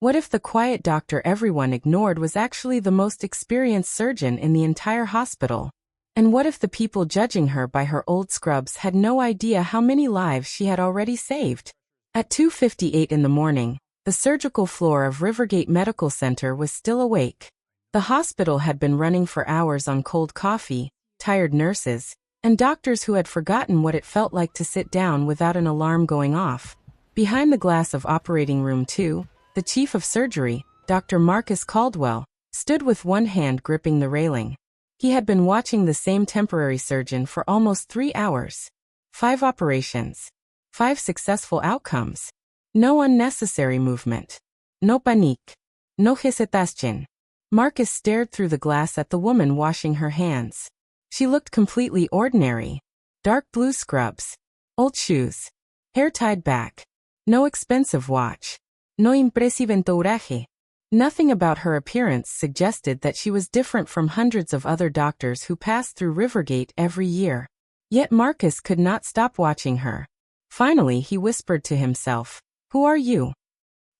What if the quiet doctor everyone ignored was actually the most experienced surgeon in the entire hospital? And what if the people judging her by her old scrubs had no idea how many lives she had already saved? At 2:58 in the morning, the surgical floor of Rivergate Medical Center was still awake. The hospital had been running for hours on cold coffee, tired nurses, and doctors who had forgotten what it felt like to sit down without an alarm going off. Behind the glass of operating room 2, the chief of surgery, Dr. Marcus Caldwell, stood with one hand gripping the railing. He had been watching the same temporary surgeon for almost 3 hours. 5 operations. 5 successful outcomes. No unnecessary movement. No panique. No hesitation. Marcus stared through the glass at the woman washing her hands. She looked completely ordinary. Dark blue scrubs. Old shoes. Hair tied back. No expensive watch. No impresive entourage. Nothing about her appearance suggested that she was different from hundreds of other doctors who passed through Rivergate every year. Yet Marcus could not stop watching her. Finally, he whispered to himself, "Who are you?"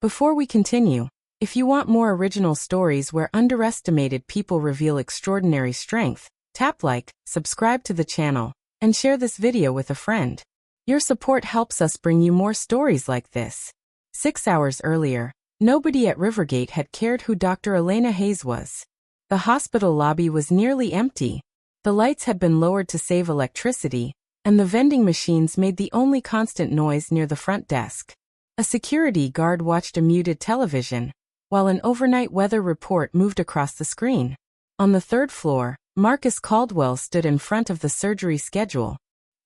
Before we continue, if you want more original stories where underestimated people reveal extraordinary strength, tap like, subscribe to the channel, and share this video with a friend. Your support helps us bring you more stories like this. 6 hours earlier, nobody at Rivergate had cared who Dr. Elena Hayes was. The hospital lobby was nearly empty. The lights had been lowered to save electricity, and the vending machines made the only constant noise near the front desk. A security guard watched a muted television, while an overnight weather report moved across the screen. On the 3rd floor, Marcus Caldwell stood in front of the surgery schedule.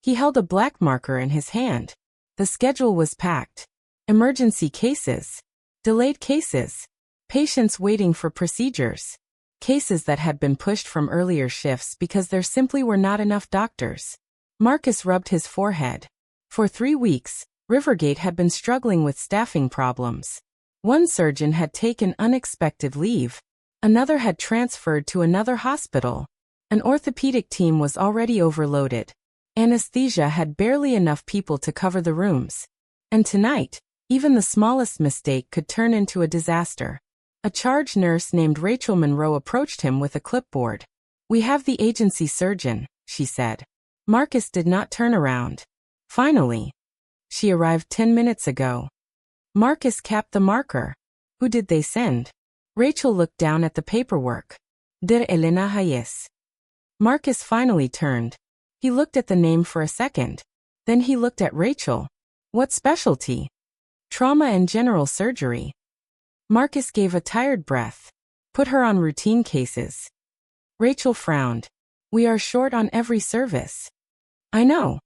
He held a black marker in his hand. The schedule was packed. Emergency cases. Delayed cases. Patients waiting for procedures. Cases that had been pushed from earlier shifts because there simply were not enough doctors. Marcus rubbed his forehead. For 3 weeks, Rivergate had been struggling with staffing problems. One surgeon had taken unexpected leave. Another had transferred to another hospital. An orthopedic team was already overloaded. Anesthesia had barely enough people to cover the rooms. And tonight, even the smallest mistake could turn into a disaster. A charge nurse named Rachel Monroe approached him with a clipboard. "We have the agency surgeon," she said. Marcus did not turn around. Finally. "She arrived 10 minutes ago." Marcus capped the marker. "Who did they send?" Rachel looked down at the paperwork. "Dear Elena Hayes." Marcus finally turned. He looked at the name for a second. Then he looked at Rachel. "What specialty?" "Trauma and general surgery." Marcus gave a tired breath. "Put her on routine cases." Rachel frowned. "We are short on every service." "I know.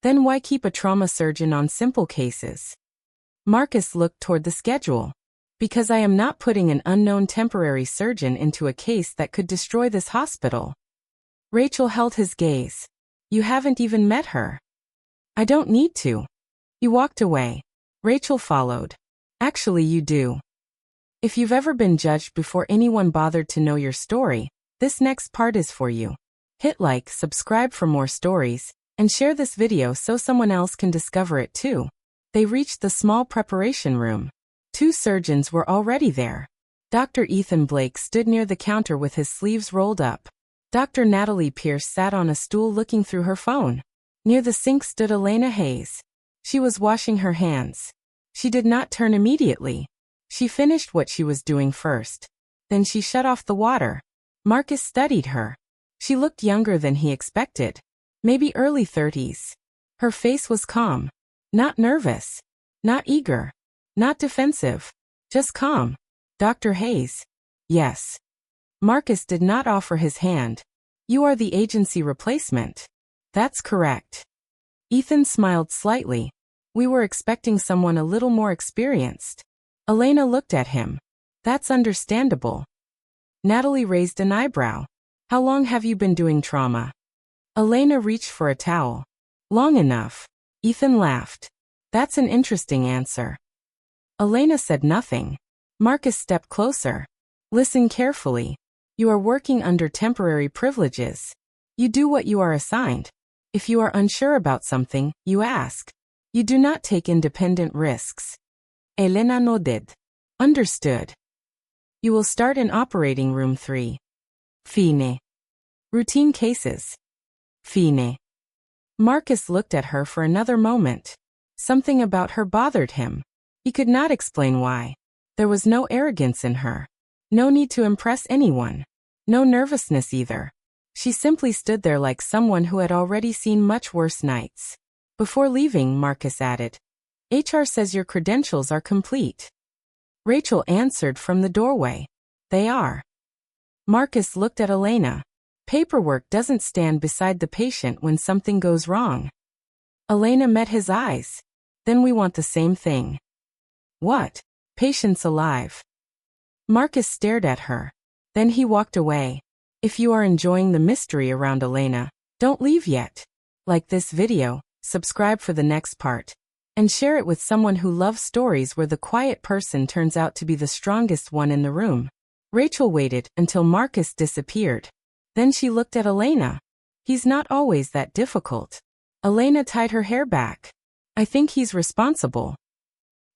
Then why keep a trauma surgeon on simple cases?" Marcus looked toward the schedule. "Because I am not putting an unknown temporary surgeon into a case that could destroy this hospital." Rachel held his gaze. "You haven't even met her." "I don't need to." He walked away. Rachel followed. "Actually, you do. If you've ever been judged before anyone bothered to know your story, this next part is for you. Hit like, subscribe for more stories, and share this video so someone else can discover it too." They reached the small preparation room. 2 surgeons were already there. Dr. Ethan Blake stood near the counter with his sleeves rolled up. Dr. Natalie Pierce sat on a stool looking through her phone. Near the sink stood Elena Hayes. She was washing her hands. She did not turn immediately. She finished what she was doing first. Then she shut off the water. Marcus studied her. She looked younger than he expected. Maybe early 30s. Her face was calm. Not nervous. Not eager. Not defensive. Just calm. "Dr. Hayes." "Yes." Marcus did not offer his hand. "You are the agency replacement." "That's correct." Ethan smiled slightly. "We were expecting someone a little more experienced." Elena looked at him. "That's understandable." Natalie raised an eyebrow. "How long have you been doing trauma?" Elena reached for a towel. "Long enough." Ethan laughed. "That's an interesting answer." Elena said nothing. Marcus stepped closer. "Listen carefully. You are working under temporary privileges. You do what you are assigned. If you are unsure about something, you ask. You do not take independent risks." Elena nodded. Understood. You will start in operating room 3. Fine. Routine cases. Fine. Marcus looked at her for another moment. Something about her bothered him. He could not explain why. There was no arrogance in her. No need to impress anyone. No nervousness either. She simply stood there like someone who had already seen much worse nights. Before leaving, Marcus added, HR says your credentials are complete. Rachel answered from the doorway. They are. Marcus looked at Elena. Paperwork doesn't stand beside the patient when something goes wrong. Elena met his eyes. Then we want the same thing. What? Patients alive. Marcus stared at her. Then he walked away. If you are enjoying the mystery around Elena, don't leave yet. Like this video, subscribe for the next part, and share it with someone who loves stories where the quiet person turns out to be the strongest one in the room. Rachel waited until Marcus disappeared. Then she looked at Elena. He's not always that difficult. Elena tied her hair back. I think he's responsible.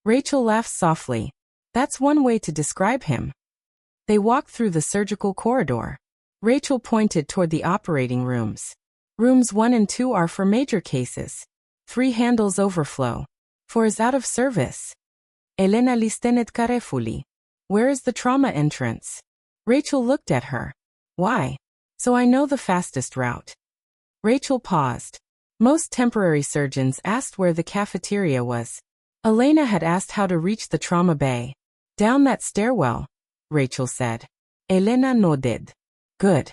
Rachel laughed softly. That's one way to describe him. They walked through the surgical corridor. Rachel pointed toward the operating rooms. Rooms 1 and 2 are for major cases. 3 handles overflow. 4 is out of service. Elena listenet carefully. Where is the trauma entrance? Rachel looked at her. Why? So I know the fastest route. Rachel paused. Most temporary surgeons asked where the cafeteria was. Elena had asked how to reach the trauma bay. Down that stairwell, Rachel said. Elena nodded. Good.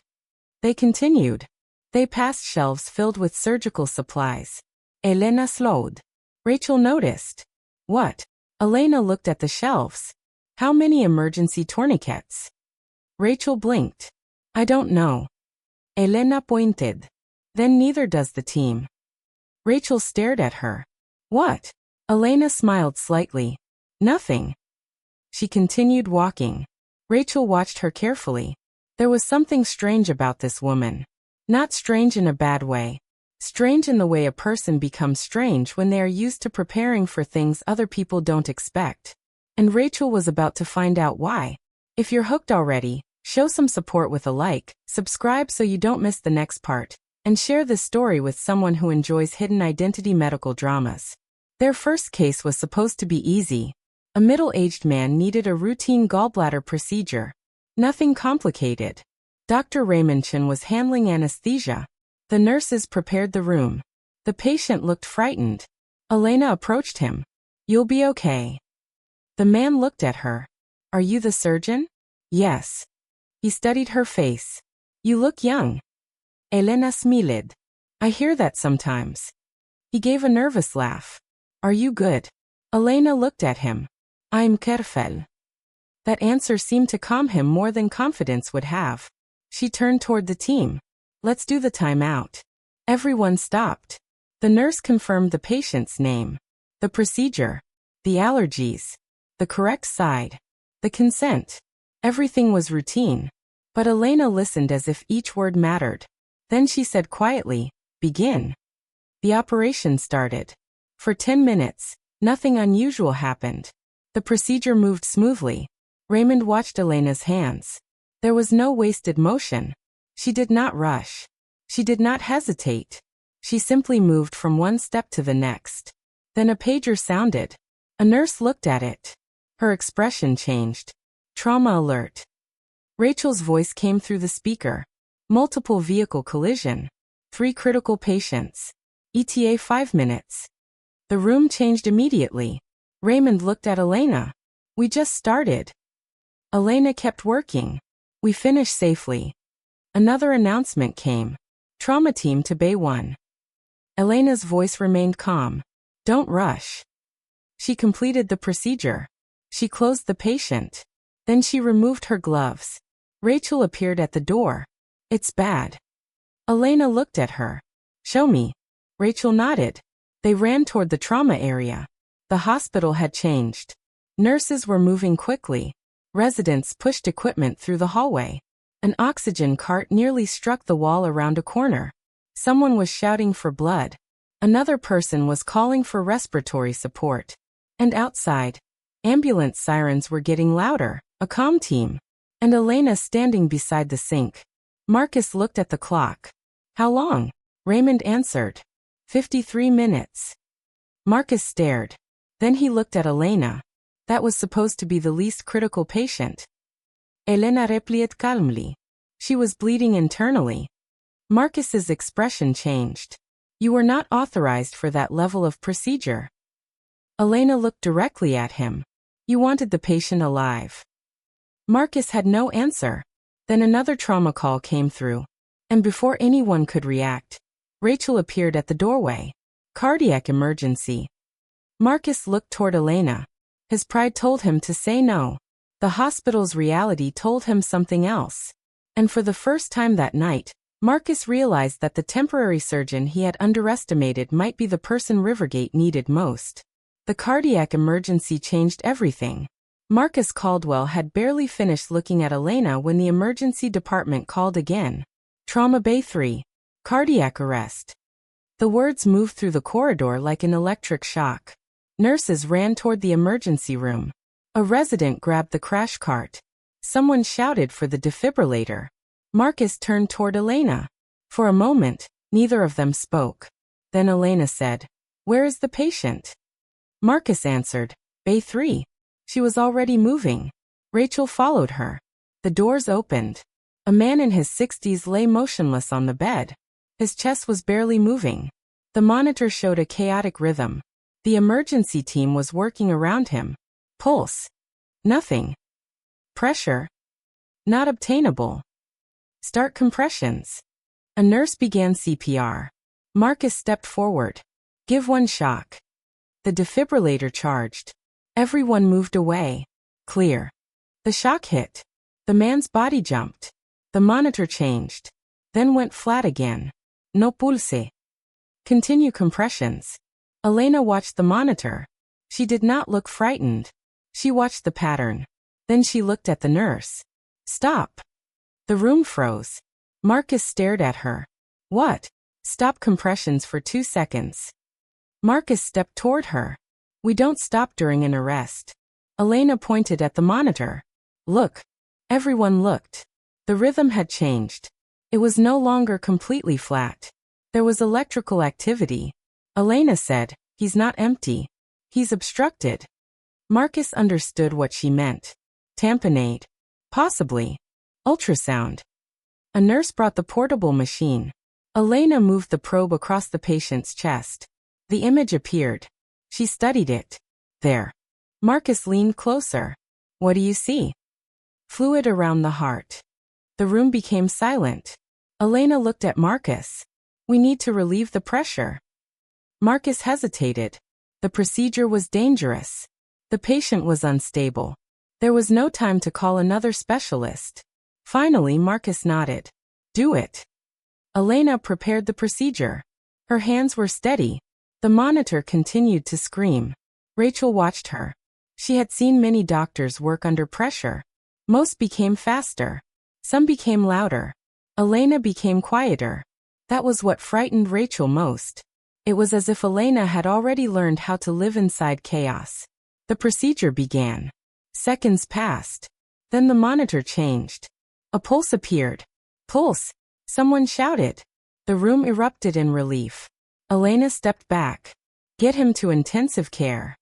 They continued. They passed shelves filled with surgical supplies. Elena slowed. Rachel noticed. What? Elena looked at the shelves. How many emergency tourniquets? Rachel blinked. I don't know. Elena pointed. Then neither does the team. Rachel stared at her. What? Elena smiled slightly. Nothing. She continued walking. Rachel watched her carefully. There was something strange about this woman. Not strange in a bad way. Strange in the way a person becomes strange when they are used to preparing for things other people don't expect. And Rachel was about to find out why. If you're hooked already, show some support with a like, subscribe so you don't miss the next part, and share this story with someone who enjoys hidden identity medical dramas. Their first case was supposed to be easy. A middle-aged man needed a routine gallbladder procedure. Nothing complicated. Dr. Raymondson was handling anesthesia. The nurses prepared the room. The patient looked frightened. Elena approached him. You'll be okay. The man looked at her. Are you the surgeon? Yes. He studied her face. You look young. Elena smiled. I hear that sometimes. He gave a nervous laugh. Are you good? Elena looked at him. I'm careful. That answer seemed to calm him more than confidence would have. She turned toward the team. Let's do the timeout. Everyone stopped. The nurse confirmed the patient's name, the procedure, the allergies, the correct side, the consent. Everything was routine. But Elena listened as if each word mattered. Then she said quietly, begin. The operation started. For 10 minutes, nothing unusual happened. The procedure moved smoothly. Raymond watched Elena's hands. There was no wasted motion. She did not rush. She did not hesitate. She simply moved from one step to the next. Then a pager sounded. A nurse looked at it. Her expression changed. Trauma alert. Rachel's voice came through the speaker. Multiple vehicle collision. 3 critical patients. ETA 5 minutes. The room changed immediately. Raymond looked at Elena. We just started. Elena kept working. We finished safely. Another announcement came. Trauma team to Bay 1. Elena's voice remained calm. Don't rush. She completed the procedure. She closed the patient. Then she removed her gloves. Rachel appeared at the door. It's bad. Elena looked at her. Show me. Rachel nodded. They ran toward the trauma area. The hospital had changed. Nurses were moving quickly. Residents pushed equipment through the hallway. An oxygen cart nearly struck the wall around a corner. Someone was shouting for blood. Another person was calling for respiratory support. And outside, Ambulance sirens were getting louder, a comm team. And Elena standing beside the sink. Marcus looked at the clock. How long? Raymond answered. 53 minutes. Marcus stared. Then he looked at Elena. That was supposed to be the least critical patient. Elena replied calmly. She was bleeding internally. Marcus's expression changed. You were not authorized for that level of procedure. Elena looked directly at him. You wanted the patient alive. Marcus had no answer. Then another trauma call came through. And before anyone could react, Rachel appeared at the doorway. Cardiac emergency. Marcus looked toward Elena. His pride told him to say no. The hospital's reality told him something else. And for the first time that night, Marcus realized that the temporary surgeon he had underestimated might be the person Rivergate needed most. The cardiac emergency changed everything. Marcus Caldwell had barely finished looking at Elena when the emergency department called again. Trauma Bay 3. Cardiac arrest. The words moved through the corridor like an electric shock. Nurses ran toward the emergency room. A resident grabbed the crash cart. Someone shouted for the defibrillator. Marcus turned toward Elena. For a moment, neither of them spoke. Then Elena said, "Where is the patient?" Marcus answered, "Bay 3. She was already moving." Rachel followed her. The doors opened. A man in his 60s lay motionless on the bed. His chest was barely moving. The monitor showed a chaotic rhythm. The emergency team was working around him. Pulse. Nothing. Pressure. Not obtainable. Start compressions. A nurse began CPR. Marcus stepped forward. Give one shock. The defibrillator charged. Everyone moved away. Clear. The shock hit. The man's body jumped. The monitor changed. Then went flat again. No pulse. Continue compressions. Elena watched the monitor. She did not look frightened. She watched the pattern. Then she looked at the nurse. Stop. The room froze. Marcus stared at her. What? Stop compressions for 2 seconds. Marcus stepped toward her. We don't stop during an arrest. Elena pointed at the monitor. Look. Everyone looked. The rhythm had changed. It was no longer completely flat. There was electrical activity. Elena said, "He's not empty. He's obstructed." Marcus understood what she meant. Tamponade. Possibly. Ultrasound. A nurse brought the portable machine. Elena moved the probe across the patient's chest. The image appeared. She studied it. There. Marcus leaned closer. What do you see? Fluid around the heart. The room became silent. Elena looked at Marcus. We need to relieve the pressure. Marcus hesitated. The procedure was dangerous. The patient was unstable. There was no time to call another specialist. Finally, Marcus nodded. Do it. Elena prepared the procedure. Her hands were steady. The monitor continued to scream. Rachel watched her. She had seen many doctors work under pressure. Most became faster. Some became louder. Elena became quieter. That was what frightened Rachel most. It was as if Elena had already learned how to live inside chaos. The procedure began. Seconds passed. Then the monitor changed. A pulse appeared. Pulse! Someone shouted. The room erupted in relief. Elena stepped back. Get him to intensive care.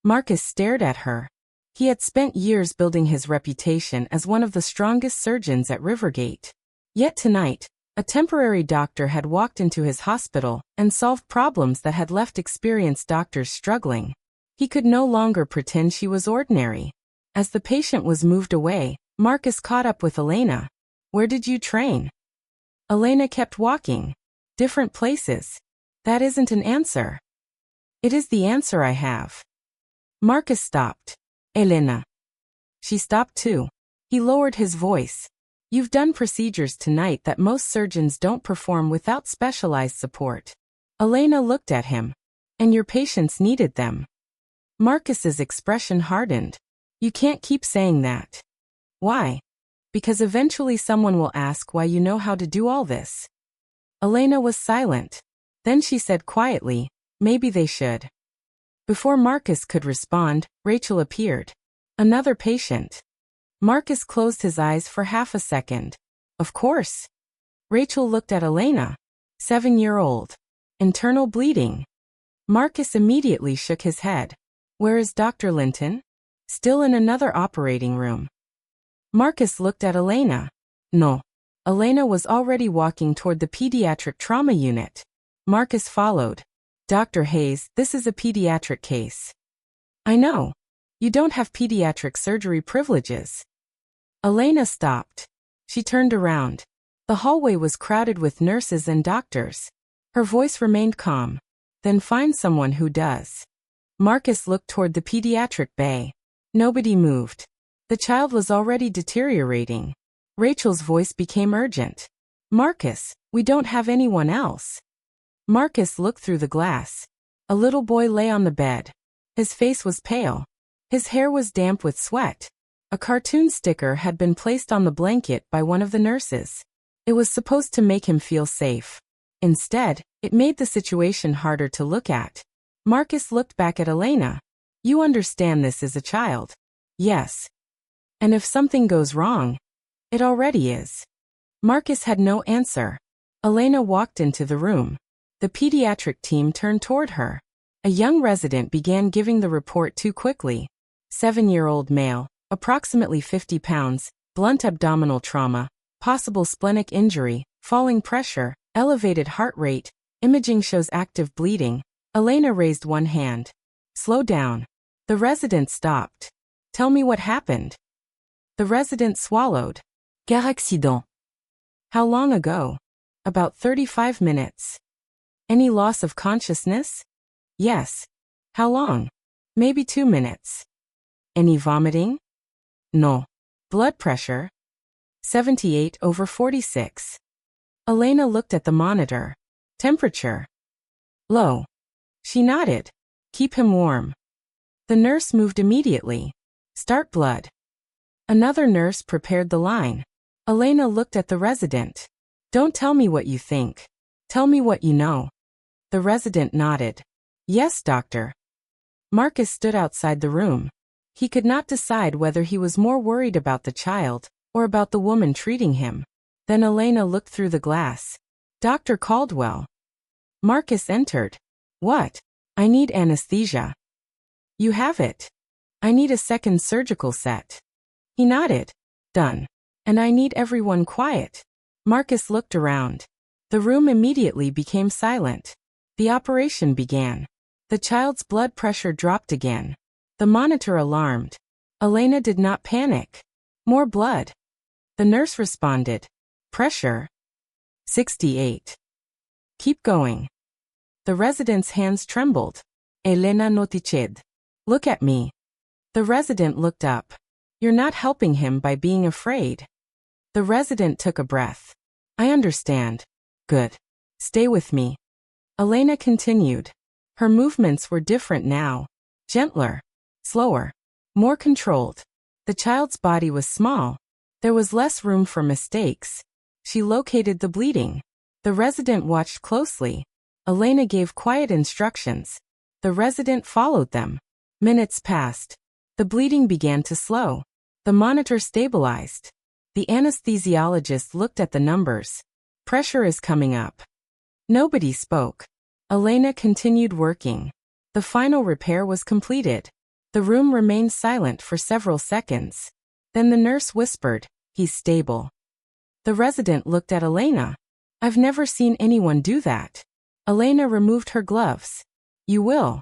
Marcus stared at her. He had spent years building his reputation as one of the strongest surgeons at Rivergate. Yet tonight, a temporary doctor had walked into his hospital and solved problems that had left experienced doctors struggling. He could no longer pretend she was ordinary. As the patient was moved away, Marcus caught up with Elena. Where did you train? Elena kept walking. Different places. That isn't an answer. It is the answer I have. Marcus stopped. Elena. She stopped too. He lowered his voice. You've done procedures tonight that most surgeons don't perform without specialized support. Elena looked at him. And your patients needed them. Marcus's expression hardened. You can't keep saying that. Why? Because eventually someone will ask why you know how to do all this. Elena was silent. Then she said quietly, maybe they should. Before Marcus could respond, Rachel appeared. Another patient. Marcus closed his eyes for half a second. Of course. Rachel looked at Elena. 7-year-old. Internal bleeding. Marcus immediately shook his head. Where is Dr. Linton? Still in another operating room. Marcus looked at Elena. No. Elena was already walking toward the pediatric trauma unit. Marcus followed. Dr. Hayes, this is a pediatric case. I know. You don't have pediatric surgery privileges. Elena stopped. She turned around. The hallway was crowded with nurses and doctors. Her voice remained calm. Then find someone who does. Marcus looked toward the pediatric bay. Nobody moved. The child was already deteriorating. Rachel's voice became urgent. Marcus, we don't have anyone else. Marcus looked through the glass. A little boy lay on the bed. His face was pale. His hair was damp with sweat. A cartoon sticker had been placed on the blanket by one of the nurses. It was supposed to make him feel safe. Instead, it made the situation harder to look at. Marcus looked back at Elena. You understand this is a child. Yes. And if something goes wrong, it already is. Marcus had no answer. Elena walked into the room. The pediatric team turned toward her. A young resident began giving the report too quickly. 7-year-old male, approximately 50 pounds, blunt abdominal trauma, possible splenic injury, falling pressure, elevated heart rate, imaging shows active bleeding. Elena raised one hand. Slow down. The resident stopped. Tell me what happened. The resident swallowed. Car accident. How long ago? About 35 minutes. Any loss of consciousness? Yes. How long? Maybe 2 minutes. Any vomiting? No. Blood pressure? 78/46. Elena looked at the monitor. Temperature? Low. She nodded. Keep him warm. The nurse moved immediately. Start blood. Another nurse prepared the line. Elena looked at the resident. Don't tell me what you think. Tell me what you know. The resident nodded. Yes, doctor. Marcus stood outside the room. He could not decide whether he was more worried about the child or about the woman treating him. Then Elena looked through the glass. Dr. Caldwell. Marcus entered. What? I need anesthesia. You have it. I need a second surgical set. He nodded. Done. And I need everyone quiet. Marcus looked around. The room immediately became silent. The operation began. The child's blood pressure dropped again. The monitor alarmed. Elena did not panic. More blood. The nurse responded. Pressure? 68. Keep going. The resident's hands trembled. Elena noticed. Look at me. The resident looked up. You're not helping him by being afraid. The resident took a breath. I understand. Good. Stay with me. Elena continued. Her movements were different now. Gentler. Slower. More controlled. The child's body was small. There was less room for mistakes. She located the bleeding. The resident watched closely. Elena gave quiet instructions. The resident followed them. Minutes passed. The bleeding began to slow. The monitor stabilized. The anesthesiologist looked at the numbers. Pressure is coming up. Nobody spoke. Elena continued working. The final repair was completed. The room remained silent for several seconds. Then the nurse whispered, He's stable. The resident looked at Elena. I've never seen anyone do that. Elena removed her gloves. You will.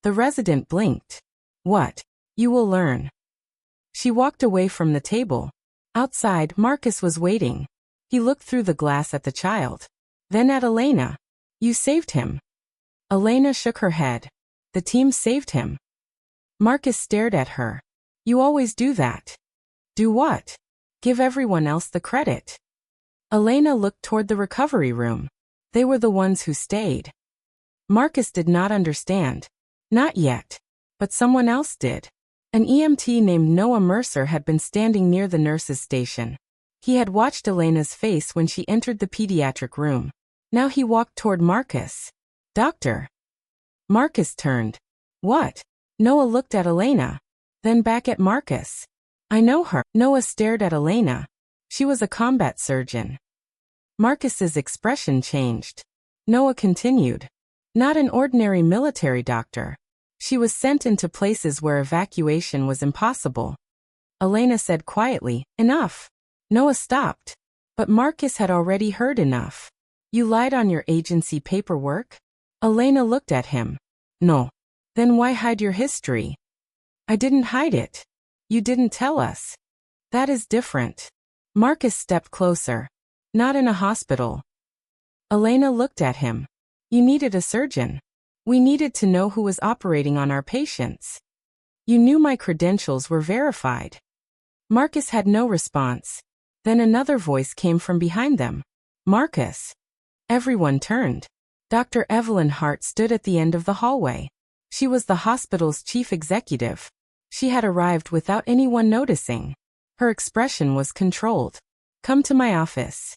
The resident blinked. What? You will learn. She walked away from the table. Outside, Marcus was waiting. He looked through the glass at the child. Then at Elena. You saved him. Elena shook her head. The team saved him. Marcus stared at her. You always do that. Do what? Give everyone else the credit. Elena looked toward the recovery room. They were the ones who stayed. Marcus did not understand. Not yet. But someone else did. An EMT named Noah Mercer had been standing near the nurse's station. He had watched Elena's face when she entered the pediatric room. Now he walked toward Marcus. Doctor. Marcus turned. What? Noah looked at Elena, then back at Marcus. I know her. Noah stared at Elena. She was a combat surgeon. Marcus's expression changed. Noah continued. Not an ordinary military doctor. She was sent into places where evacuation was impossible. Elena said quietly, enough. Noah stopped. But Marcus had already heard enough. You lied on your agency paperwork? Elena looked at him. No. Then why hide your history? I didn't hide it. You didn't tell us. That is different. Marcus stepped closer. Not in a hospital. Elena looked at him. You needed a surgeon. We needed to know who was operating on our patients. You knew my credentials were verified. Marcus had no response. Then another voice came from behind them. Marcus. Everyone turned. Dr. Evelyn Hart stood at the end of the hallway. She was the hospital's chief executive. She had arrived without anyone noticing. Her expression was controlled. Come to my office.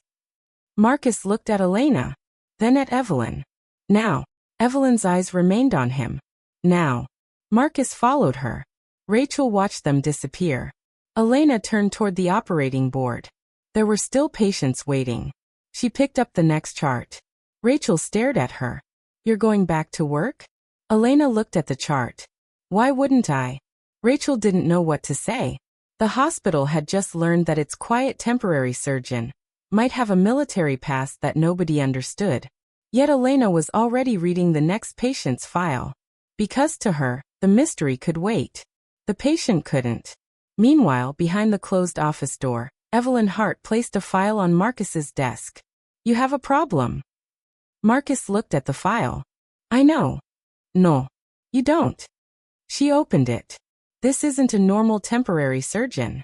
Marcus looked at Elena, then at Evelyn. Now. Evelyn's eyes remained on him. Now. Marcus followed her. Rachel watched them disappear. Elena turned toward the operating board. There were still patients waiting. She picked up the next chart. Rachel stared at her. You're going back to work? Elena looked at the chart. Why wouldn't I? Rachel didn't know what to say. The hospital had just learned that its quiet temporary surgeon might have a military past that nobody understood. Yet Elena was already reading the next patient's file. Because to her, the mystery could wait. The patient couldn't. Meanwhile, behind the closed office door, Evelyn Hart placed a file on Marcus's desk. You have a problem. Marcus looked at the file. I know. No. You don't. She opened it. This isn't a normal temporary surgeon.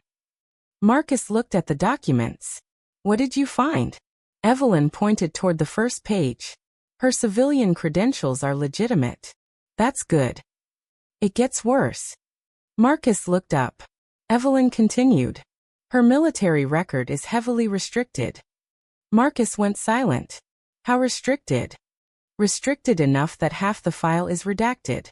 Marcus looked at the documents. What did you find? Evelyn pointed toward the first page. Her civilian credentials are legitimate. That's good. It gets worse. Marcus looked up. Evelyn continued. Her military record is heavily restricted. Marcus went silent. How restricted? Restricted enough that half the file is redacted.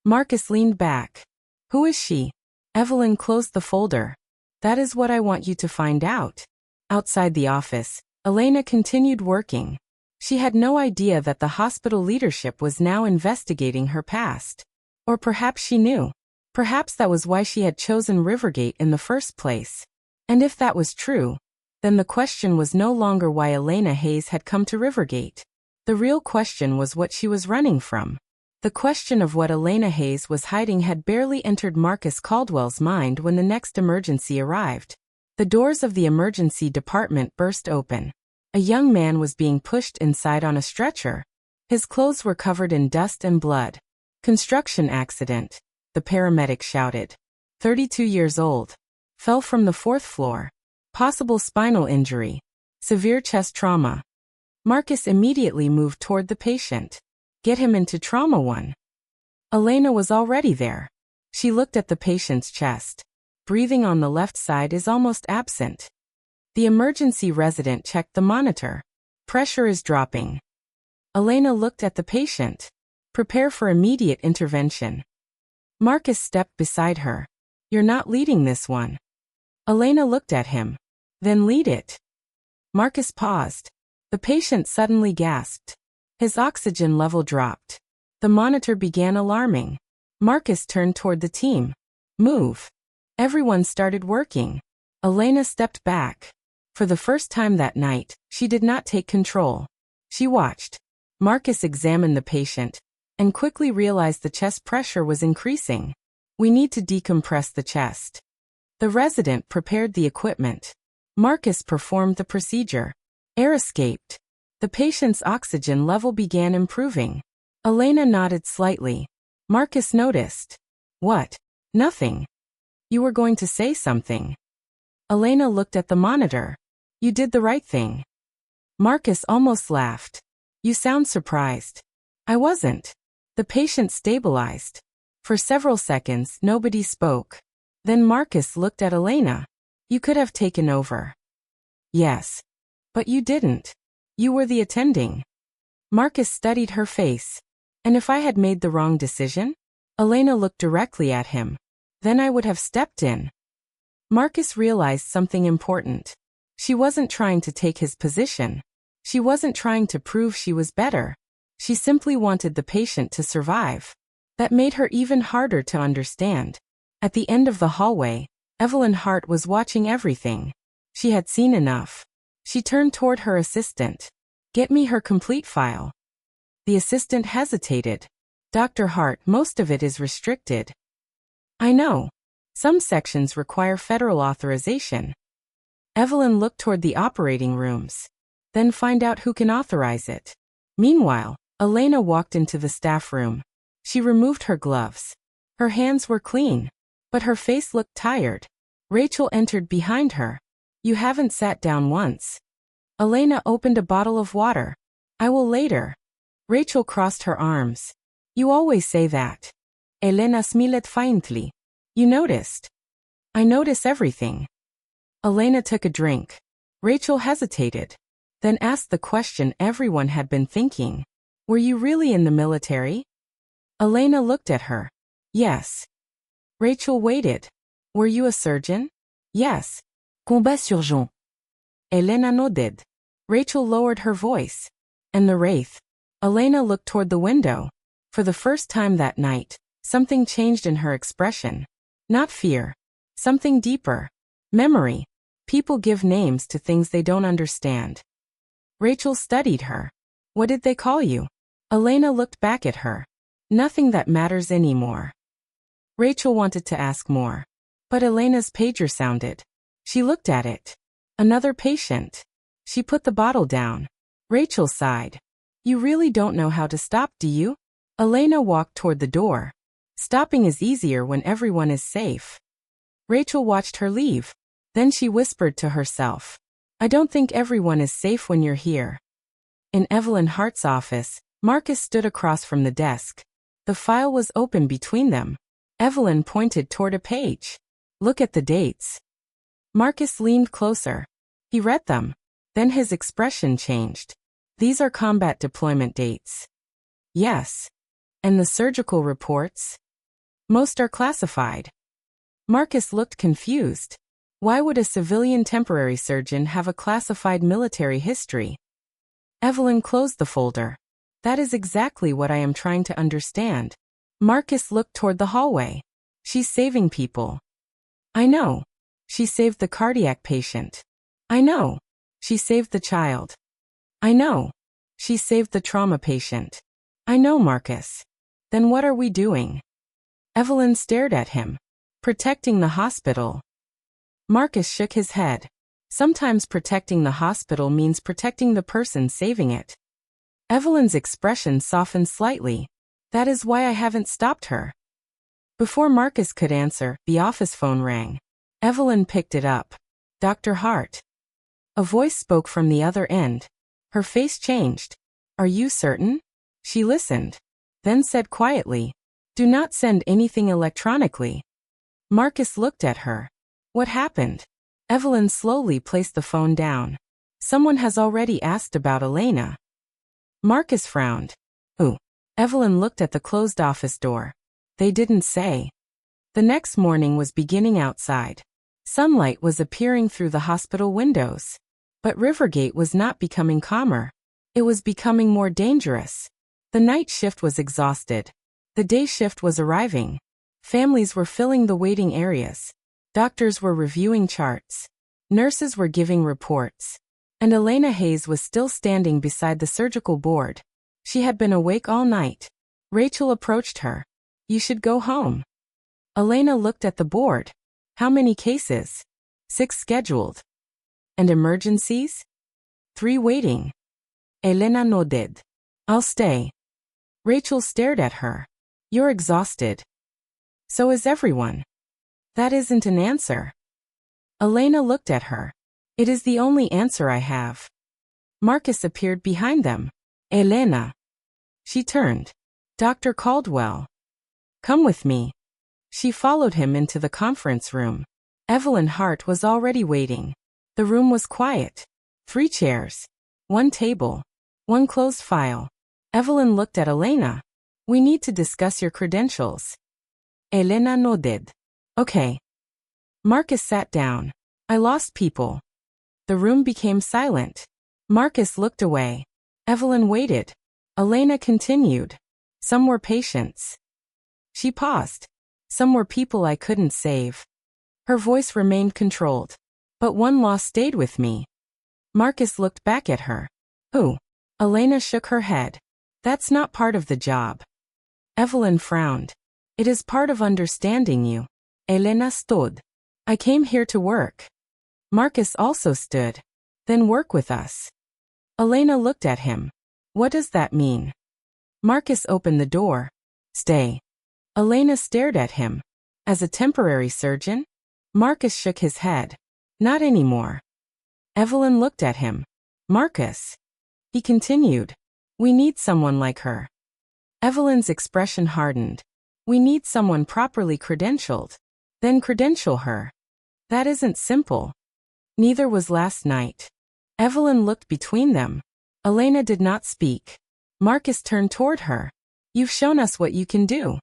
Marcus leaned back. Who is she? Evelyn closed the folder. That is what I want you to find out. Outside the office, Elena continued working. She had no idea that the hospital leadership was now investigating her past. Or perhaps she knew. Perhaps that was why she had chosen Rivergate in the first place. And if that was true, then the question was no longer why Elena Hayes had come to Rivergate. The real question was what she was running from. The question of what Elena Hayes was hiding had barely entered Marcus Caldwell's mind when the next emergency arrived. The doors of the emergency department burst open. A young man was being pushed inside on a stretcher. His clothes were covered in dust and blood. Construction accident, the paramedic shouted. 32 years old. Fell from the 4th floor. Possible spinal injury. Severe chest trauma. Marcus immediately moved toward the patient. Get him into trauma 1. Elena was already there. She looked at the patient's chest. Breathing on the left side is almost absent. The emergency resident checked the monitor. Pressure is dropping. Elena looked at the patient. Prepare for immediate intervention. Marcus stepped beside her. You're not leading this one. Elena looked at him. Then lead it. Marcus paused. The patient suddenly gasped. His oxygen level dropped. The monitor began alarming. Marcus turned toward the team. Move. Everyone started working. Elena stepped back. For the first time that night, she did not take control. She watched. Marcus examined the patient and quickly realized the chest pressure was increasing. We need to decompress the chest. The resident prepared the equipment. Marcus performed the procedure. Air escaped. The patient's oxygen level began improving. Elena nodded slightly. Marcus noticed. What? Nothing. You were going to say something. Elena looked at the monitor. You did the right thing. Marcus almost laughed. You sound surprised. I wasn't. The patient stabilized. For several seconds, nobody spoke. Then Marcus looked at Elena. You could have taken over. Yes. But you didn't. You were the attending. Marcus studied her face. And if I had made the wrong decision? Elena looked directly at him. Then I would have stepped in. Marcus realized something important. She wasn't trying to take his position. She wasn't trying to prove she was better. She simply wanted the patient to survive. That made her even harder to understand. At the end of the hallway, Evelyn Hart was watching everything. She had seen enough. She turned toward her assistant. Get me her complete file. The assistant hesitated. Dr. Hart, most of it is restricted. I know. Some sections require federal authorization. Evelyn looked toward the operating rooms. Then find out who can authorize it. Meanwhile, Elena walked into the staff room. She removed her gloves. Her hands were clean, but her face looked tired. Rachel entered behind her. You haven't sat down once. Elena opened a bottle of water. I will later. Rachel crossed her arms. You always say that. Elena smiled faintly. You noticed. I notice everything. Elena took a drink. Rachel hesitated. Then asked the question everyone had been thinking. Were you really in the military? Elena looked at her. Yes. Rachel waited. Were you a surgeon? Yes. Combat surgeon. Elena nodded. Rachel lowered her voice. And the Wraith. Elena looked toward the window. For the first time that night, something changed in her expression. Not fear. Something deeper. Memory. People give names to things they don't understand. Rachel studied her. What did they call you? Elena looked back at her. Nothing that matters anymore. Rachel wanted to ask more. But Elena's pager sounded. She looked at it. Another patient. She put the bottle down. Rachel sighed. You really don't know how to stop, do you? Elena walked toward the door. Stopping is easier when everyone is safe. Rachel watched her leave. Then she whispered to herself. I don't think everyone is safe when you're here. In Evelyn Hart's office, Marcus stood across from the desk. The file was open between them. Evelyn pointed toward a page. Look at the dates. Marcus leaned closer. He read them. Then his expression changed. These are combat deployment dates. Yes. And the surgical reports? Most are classified. Marcus looked confused. Why would a civilian temporary surgeon have a classified military history? Evelyn closed the folder. That is exactly what I am trying to understand. Marcus looked toward the hallway. She's saving people. I know. She saved the cardiac patient. I know. She saved the child. I know. She saved the trauma patient. I know, Marcus. Then what are we doing? Evelyn stared at him. Protecting the hospital. Marcus shook his head. Sometimes protecting the hospital means protecting the person saving it. Evelyn's expression softened slightly. That is why I haven't stopped her. Before Marcus could answer, the office phone rang. Evelyn picked it up. Dr. Hart. A voice spoke from the other end. Her face changed. Are you certain? She listened. Then said quietly. Do not send anything electronically. Marcus looked at her. What happened? Evelyn slowly placed the phone down. Someone has already asked about Elena. Marcus frowned. Ooh. Evelyn looked at the closed office door. They didn't say. The next morning was beginning outside. Sunlight was appearing through the hospital windows. But Rivergate was not becoming calmer. It was becoming more dangerous. The night shift was exhausted. The day shift was arriving. Families were filling the waiting areas. Doctors were reviewing charts. Nurses were giving reports. And Elena Hayes was still standing beside the surgical board. She had been awake all night. Rachel approached her. You should go home. Elena looked at the board. How many cases? 6 scheduled. And emergencies? 3 waiting. Elena nodded. I'll stay. Rachel stared at her. You're exhausted. So is everyone. That isn't an answer. Elena looked at her. It is the only answer I have. Marcus appeared behind them. Elena. She turned. Dr. Caldwell. Come with me. She followed him into the conference room. Evelyn Hart was already waiting. The room was quiet. 3 chairs. 1 table. 1 closed file. Evelyn looked at Elena. We need to discuss your credentials. Elena nodded. Okay. Marcus sat down. I lost people. The room became silent. Marcus looked away. Evelyn waited. Elena continued. Some were patients. She paused. Some were people I couldn't save. Her voice remained controlled. But one loss stayed with me. Marcus looked back at her. Who? Elena shook her head. That's not part of the job. Evelyn frowned. It is part of understanding you. Elena stood. I came here to work. Marcus also stood. Then work with us. Elena looked at him. What does that mean? Marcus opened the door. Stay. Elena stared at him. As a temporary surgeon? Marcus shook his head. Not anymore. Evelyn looked at him. Marcus. He continued. We need someone like her. Evelyn's expression hardened. We need someone properly credentialed. Then credential her. That isn't simple. Neither was last night. Evelyn looked between them. Elena did not speak. Marcus turned toward her. You've shown us what you can do.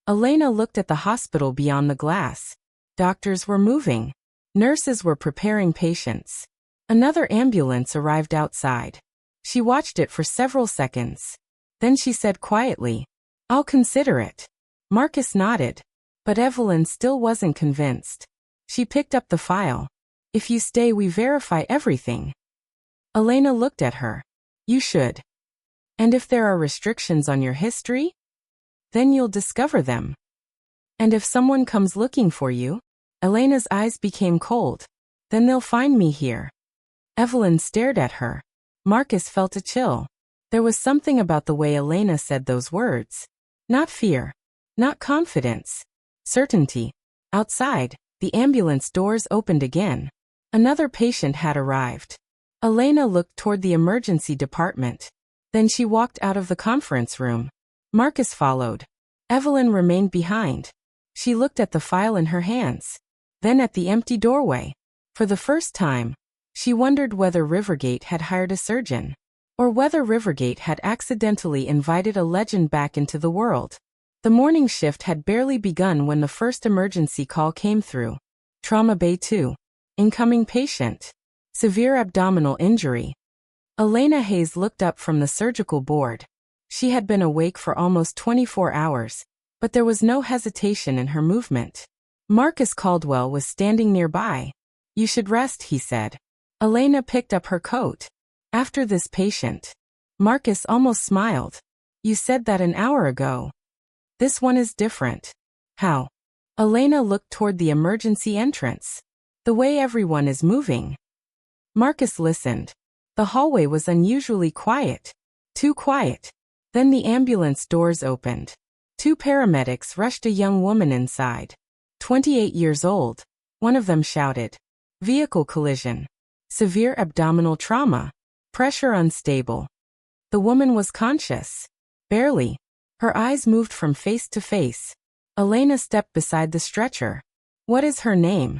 Elena looked at the hospital beyond the glass. Doctors were moving. Nurses were preparing patients. Another ambulance arrived outside. She watched it for several seconds. Then she said quietly, I'll consider it. Marcus nodded. But Evelyn still wasn't convinced. She picked up the file. If you stay, we verify everything. Elena looked at her. You should. And if there are restrictions on your history? Then you'll discover them. And if someone comes looking for you? Elena's eyes became cold. Then they'll find me here. Evelyn stared at her. Marcus felt a chill. There was something about the way Elena said those words. Not fear. Not confidence. Certainty. Outside, the ambulance doors opened again. Another patient had arrived. Elena looked toward the emergency department. Then she walked out of the conference room. Marcus followed. Evelyn remained behind. She looked at the file in her hands. Then at the empty doorway. For the first time, she wondered whether Rivergate had hired a surgeon, or whether Rivergate had accidentally invited a legend back into the world. The morning shift had barely begun when the first emergency call came through. Trauma Bay 2. Incoming patient. Severe abdominal injury. Elena Hayes looked up from the surgical board. She had been awake for almost 24 hours, but there was no hesitation in her movement. Marcus Caldwell was standing nearby. You should rest, he said. Elena picked up her coat. After this patient. Marcus almost smiled. You said that an hour ago. This one is different. How? Elena looked toward the emergency entrance. The way everyone is moving. Marcus listened. The hallway was unusually quiet. Too quiet. Then the ambulance doors opened. 2 paramedics rushed a young woman inside. 28 years old. One of them shouted. Vehicle collision. Severe abdominal trauma. Pressure unstable. The woman was conscious. Barely. Her eyes moved from face to face. Elena stepped beside the stretcher. What is her name?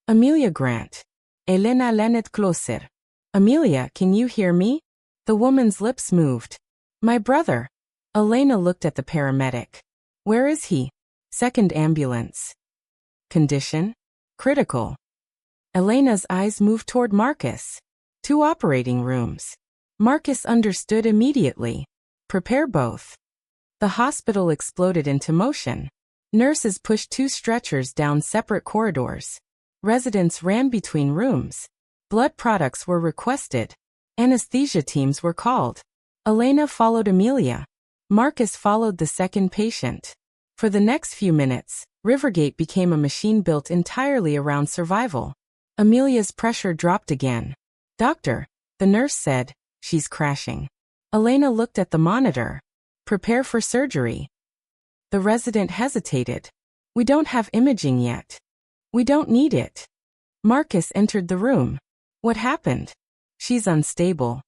Amelia Grant. Elena leaned closer. Amelia, can you hear me? The woman's lips moved. My brother. Elena looked at the paramedic. Where is he? Second ambulance. Condition? Critical. Elena's eyes moved toward Marcus. 2 operating rooms. Marcus understood immediately. Prepare both. The hospital exploded into motion. Nurses pushed 2 stretchers down separate corridors. Residents ran between rooms. Blood products were requested. Anesthesia teams were called. Elena followed Amelia. Marcus followed the second patient. For the next few minutes, Rivergate became a machine built entirely around survival. Amelia's pressure dropped again. Doctor, the nurse said, she's crashing. Elena looked at the monitor. Prepare for surgery. The resident hesitated. We don't have imaging yet. We don't need it. Marcus entered the room. What happened? She's unstable.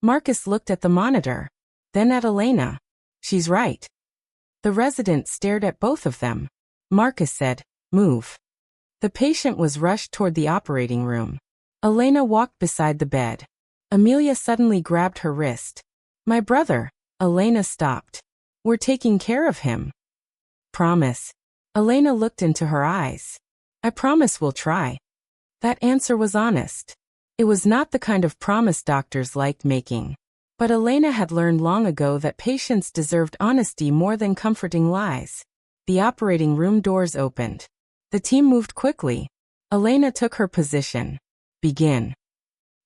Marcus looked at the monitor. Then at Elena. She's right. The resident stared at both of them. Marcus said, move. The patient was rushed toward the operating room. Elena walked beside the bed. Amelia suddenly grabbed her wrist. My brother. Elena stopped. We're taking care of him. Promise. Elena looked into her eyes. I promise we'll try. That answer was honest. It was not the kind of promise doctors liked making. But Elena had learned long ago that patients deserved honesty more than comforting lies. The operating room doors opened. The team moved quickly. Elena took her position. Begin.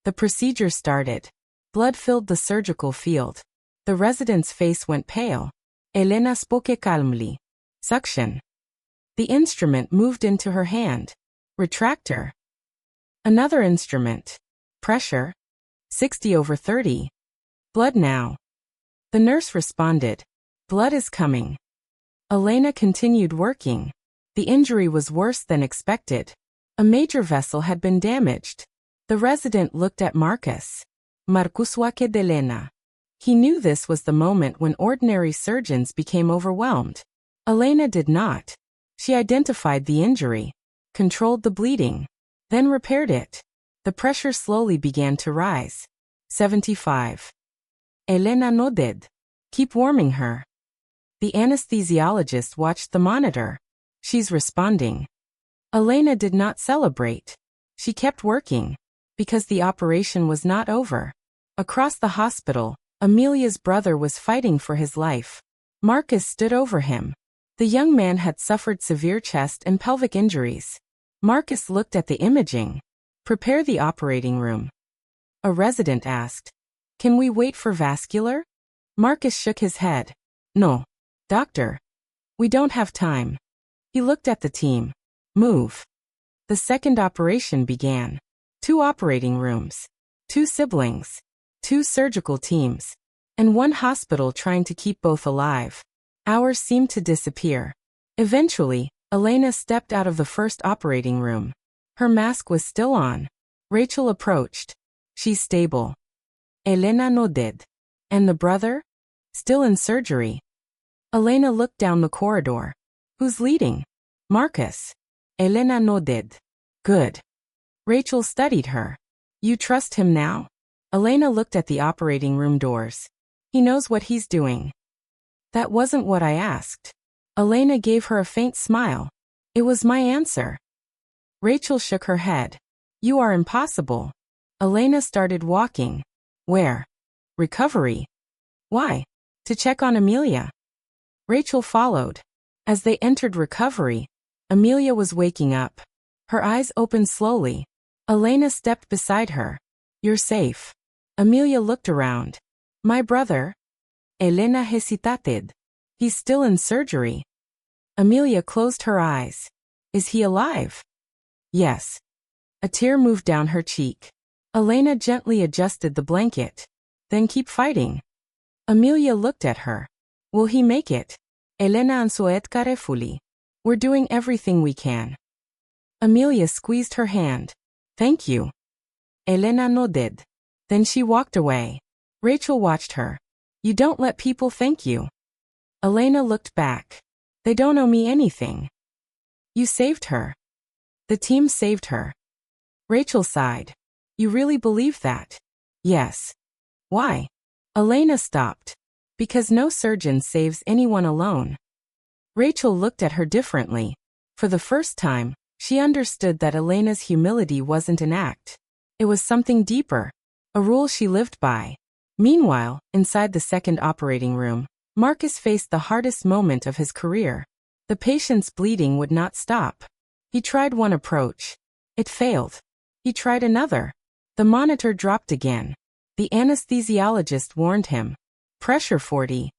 The procedure started. Blood filled the surgical field. The resident's face went pale. Elena spoke calmly. Suction. The instrument moved into her hand. Retractor. Another instrument. Pressure. 60/30. Blood now. The nurse responded. Blood is coming. Elena continued working. The injury was worse than expected. A major vessel had been damaged. The resident looked at Marcus. Marcuswaque de Elena. He knew this was the moment when ordinary surgeons became overwhelmed. Elena did not. She identified the injury, controlled the bleeding, then repaired it. The pressure slowly began to rise. 75. Elena nodded. Keep warming her. The anesthesiologist watched the monitor. She's responding. Elena did not celebrate. She kept working, because the operation was not over. Across the hospital, Amelia's brother was fighting for his life. Marcus stood over him. The young man had suffered severe chest and pelvic injuries. Marcus looked at the imaging. Prepare the operating room. A resident asked. Can we wait for vascular? Marcus shook his head. No. Doctor. We don't have time. He looked at the team. Move. The second operation began. 2 operating rooms. 2 siblings. 2 surgical teams. And 1 hospital trying to keep both alive. Hours seemed to disappear. Eventually, Elena stepped out of the first operating room. Her mask was still on. Rachel approached. She's stable. Elena nodded. And the brother? Still in surgery. Elena looked down the corridor. Who's leading? Marcus. Elena nodded. Good. Rachel studied her. You trust him now? Elena looked at the operating room doors. He knows what he's doing. That wasn't what I asked. Elena gave her a faint smile. It was my answer. Rachel shook her head. You are impossible. Elena started walking. Where? Recovery. Why? To check on Amelia. Rachel followed. As they entered recovery, Amelia was waking up. Her eyes opened slowly. Elena stepped beside her. You're safe. Amelia looked around. My brother? Elena hesitated. He's still in surgery. Amelia closed her eyes. Is he alive? Yes. A tear moved down her cheek. Elena gently adjusted the blanket. Then keep fighting. Amelia looked at her. Will he make it? Elena ansouet carefully. We're doing everything we can. Amelia squeezed her hand. Thank you. Elena nodded. Then she walked away. Rachel watched her. You don't let people thank you. Elena looked back. They don't owe me anything. You saved her. The team saved her. Rachel sighed. You really believe that? Yes. Why? Elena stopped. Because no surgeon saves anyone alone. Rachel looked at her differently. For the first time, she understood that Elena's humility wasn't an act. It was something deeper. A rule she lived by. Meanwhile, inside the second operating room, Marcus faced the hardest moment of his career. The patient's bleeding would not stop. He tried one approach. It failed. He tried another. The monitor dropped again. The anesthesiologist warned him. Pressure 40.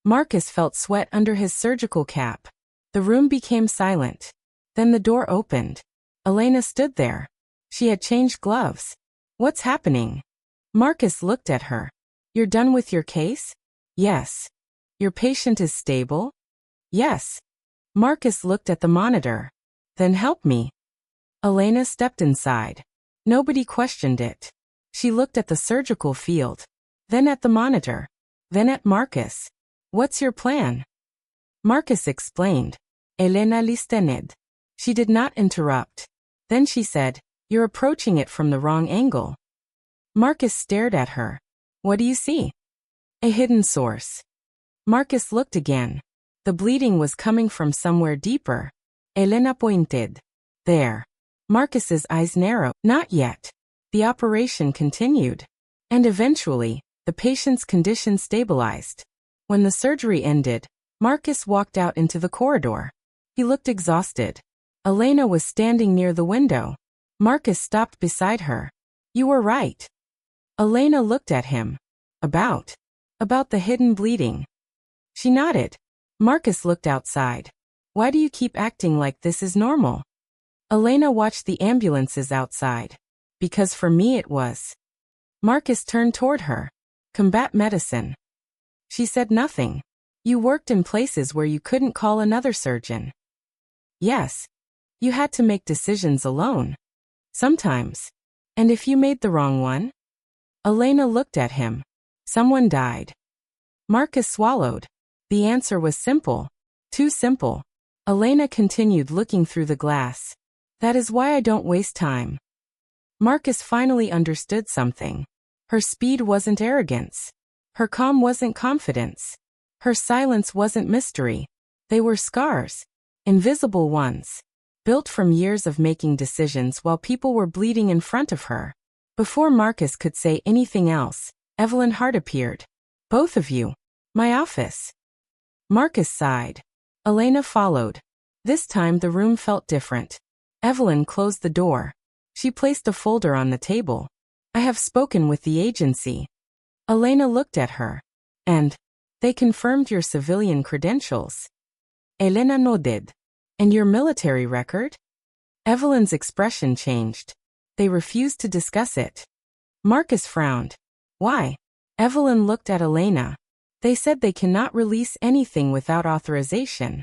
Marcus felt sweat under his surgical cap. The room became silent. Then the door opened. Elena stood there. She had changed gloves. What's happening? Marcus looked at her. You're done with your case? Yes. Your patient is stable? Yes. Marcus looked at the monitor. Then help me. Elena stepped inside. Nobody questioned it. She looked at the surgical field. Then at the monitor. Then at Marcus. What's your plan? Marcus explained. Elena listened. She did not interrupt. Then she said, You're approaching it from the wrong angle. Marcus stared at her. What do you see? A hidden source. Marcus looked again. The bleeding was coming from somewhere deeper. Elena pointed. There. Marcus's eyes narrowed. Not yet. The operation continued. And eventually, the patient's condition stabilized. When the surgery ended, Marcus walked out into the corridor. He looked exhausted. Elena was standing near the window. Marcus stopped beside her. You were right. Elena looked at him. About the hidden bleeding. She nodded. Marcus looked outside. Why do you keep acting like this is normal? Elena watched the ambulances outside. Because for me it was. Marcus turned toward her. Combat medicine. She said nothing. You worked in places where you couldn't call another surgeon. Yes. You had to make decisions alone. Sometimes. And if you made the wrong one? Elena looked at him. Someone died. Marcus swallowed. The answer was simple. Too simple. Elena continued looking through the glass. That is why I don't waste time. Marcus finally understood something. Her speed wasn't arrogance. Her calm wasn't confidence. Her silence wasn't mystery. They were scars. Invisible ones. Built from years of making decisions while people were bleeding in front of her. Before Marcus could say anything else, Evelyn Hart appeared. Both of you. My office. Marcus sighed. Elena followed. This time the room felt different. Evelyn closed the door. She placed a folder on the table. I have spoken with the agency. Elena looked at her. And they confirmed your civilian credentials. Elena nodded. And your military record? Evelyn's expression changed. They refused to discuss it. Marcus frowned. Why? Evelyn looked at Elena. They said they cannot release anything without authorization.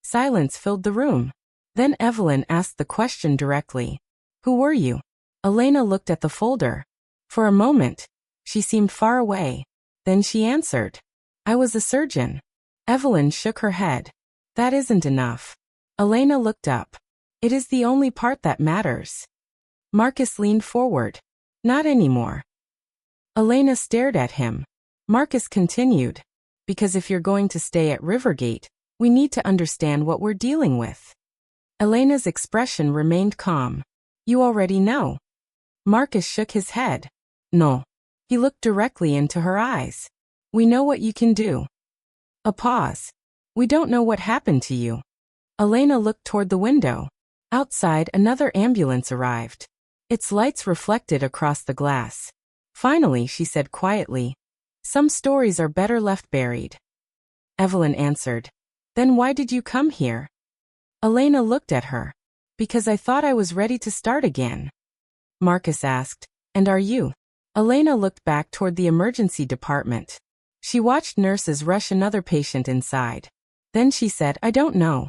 Silence filled the room. Then Evelyn asked the question directly. Who were you? Elena looked at the folder. For a moment, she seemed far away. Then she answered. I was a surgeon. Evelyn shook her head. That isn't enough. Elena looked up. It is the only part that matters. Marcus leaned forward. Not anymore. Elena stared at him. Marcus continued. Because if you're going to stay at Rivergate, we need to understand what we're dealing with. Elena's expression remained calm. You already know. Marcus shook his head. No. He looked directly into her eyes. We know what you can do. A pause. We don't know what happened to you. Elena looked toward the window. Outside, another ambulance arrived. Its lights reflected across the glass. Finally, she said quietly, some stories are better left buried. Evelyn answered. Then why did you come here? Elena looked at her. Because I thought I was ready to start again. Marcus asked. And are you? Elena looked back toward the emergency department. She watched nurses rush another patient inside. Then she said, I don't know.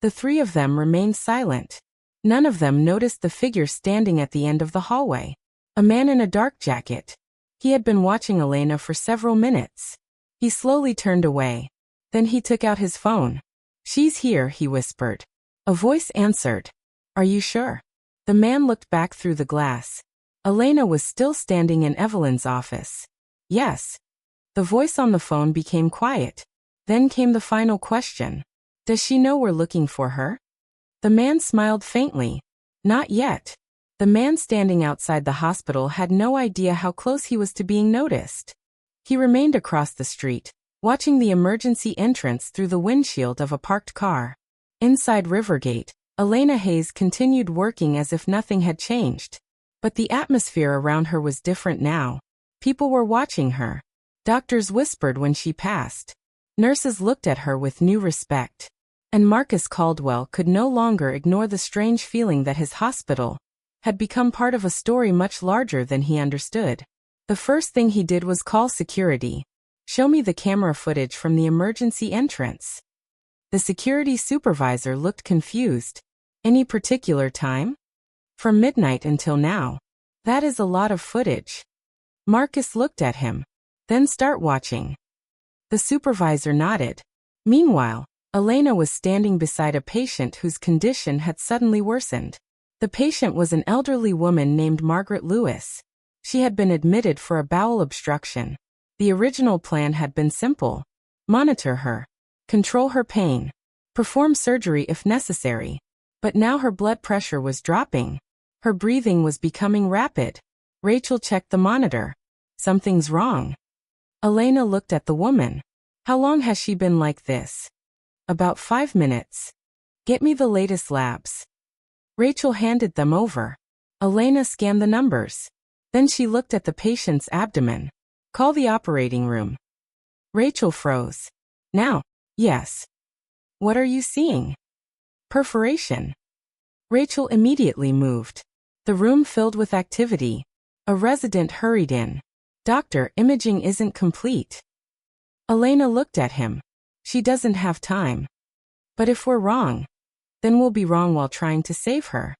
The three of them remained silent. None of them noticed the figure standing at the end of the hallway. A man in a dark jacket. He had been watching Elena for several minutes. He slowly turned away. Then he took out his phone. She's here, he whispered. A voice answered. Are you sure? The man looked back through the glass. Elena was still standing in Evelyn's office. Yes. The voice on the phone became quiet. Then came the final question. Does she know we're looking for her? The man smiled faintly. Not yet. The man standing outside the hospital had no idea how close he was to being noticed. He remained across the street, watching the emergency entrance through the windshield of a parked car. Inside Rivergate, Elena Hayes continued working as if nothing had changed. But the atmosphere around her was different now. People were watching her. Doctors whispered when she passed. Nurses looked at her with new respect. And Marcus Caldwell could no longer ignore the strange feeling that his hospital had become part of a story much larger than he understood. The first thing he did was call security. Show me the camera footage from the emergency entrance. The security supervisor looked confused. Any particular time? From midnight until now. That is a lot of footage. Marcus looked at him. Then start watching. The supervisor nodded. Meanwhile, Elena was standing beside a patient whose condition had suddenly worsened. The patient was an elderly woman named Margaret Lewis. She had been admitted for a bowel obstruction. The original plan had been simple. Monitor her. control her pain, perform surgery if necessary. But now her blood pressure was dropping. Her breathing was becoming rapid. Rachel checked the monitor. Something's wrong. Elena looked at the woman. How long has she been like this? About 5 minutes. Get me the latest labs. Rachel handed them over. Elena scanned the numbers. Then she looked at the patient's abdomen. Call the operating room. Rachel froze. Now? Yes. What are you seeing? Perforation. Rachel immediately moved. The room filled with activity. A resident hurried in. Doctor, imaging isn't complete. Elena looked at him. She doesn't have time. But if we're wrong, then we'll be wrong while trying to save her.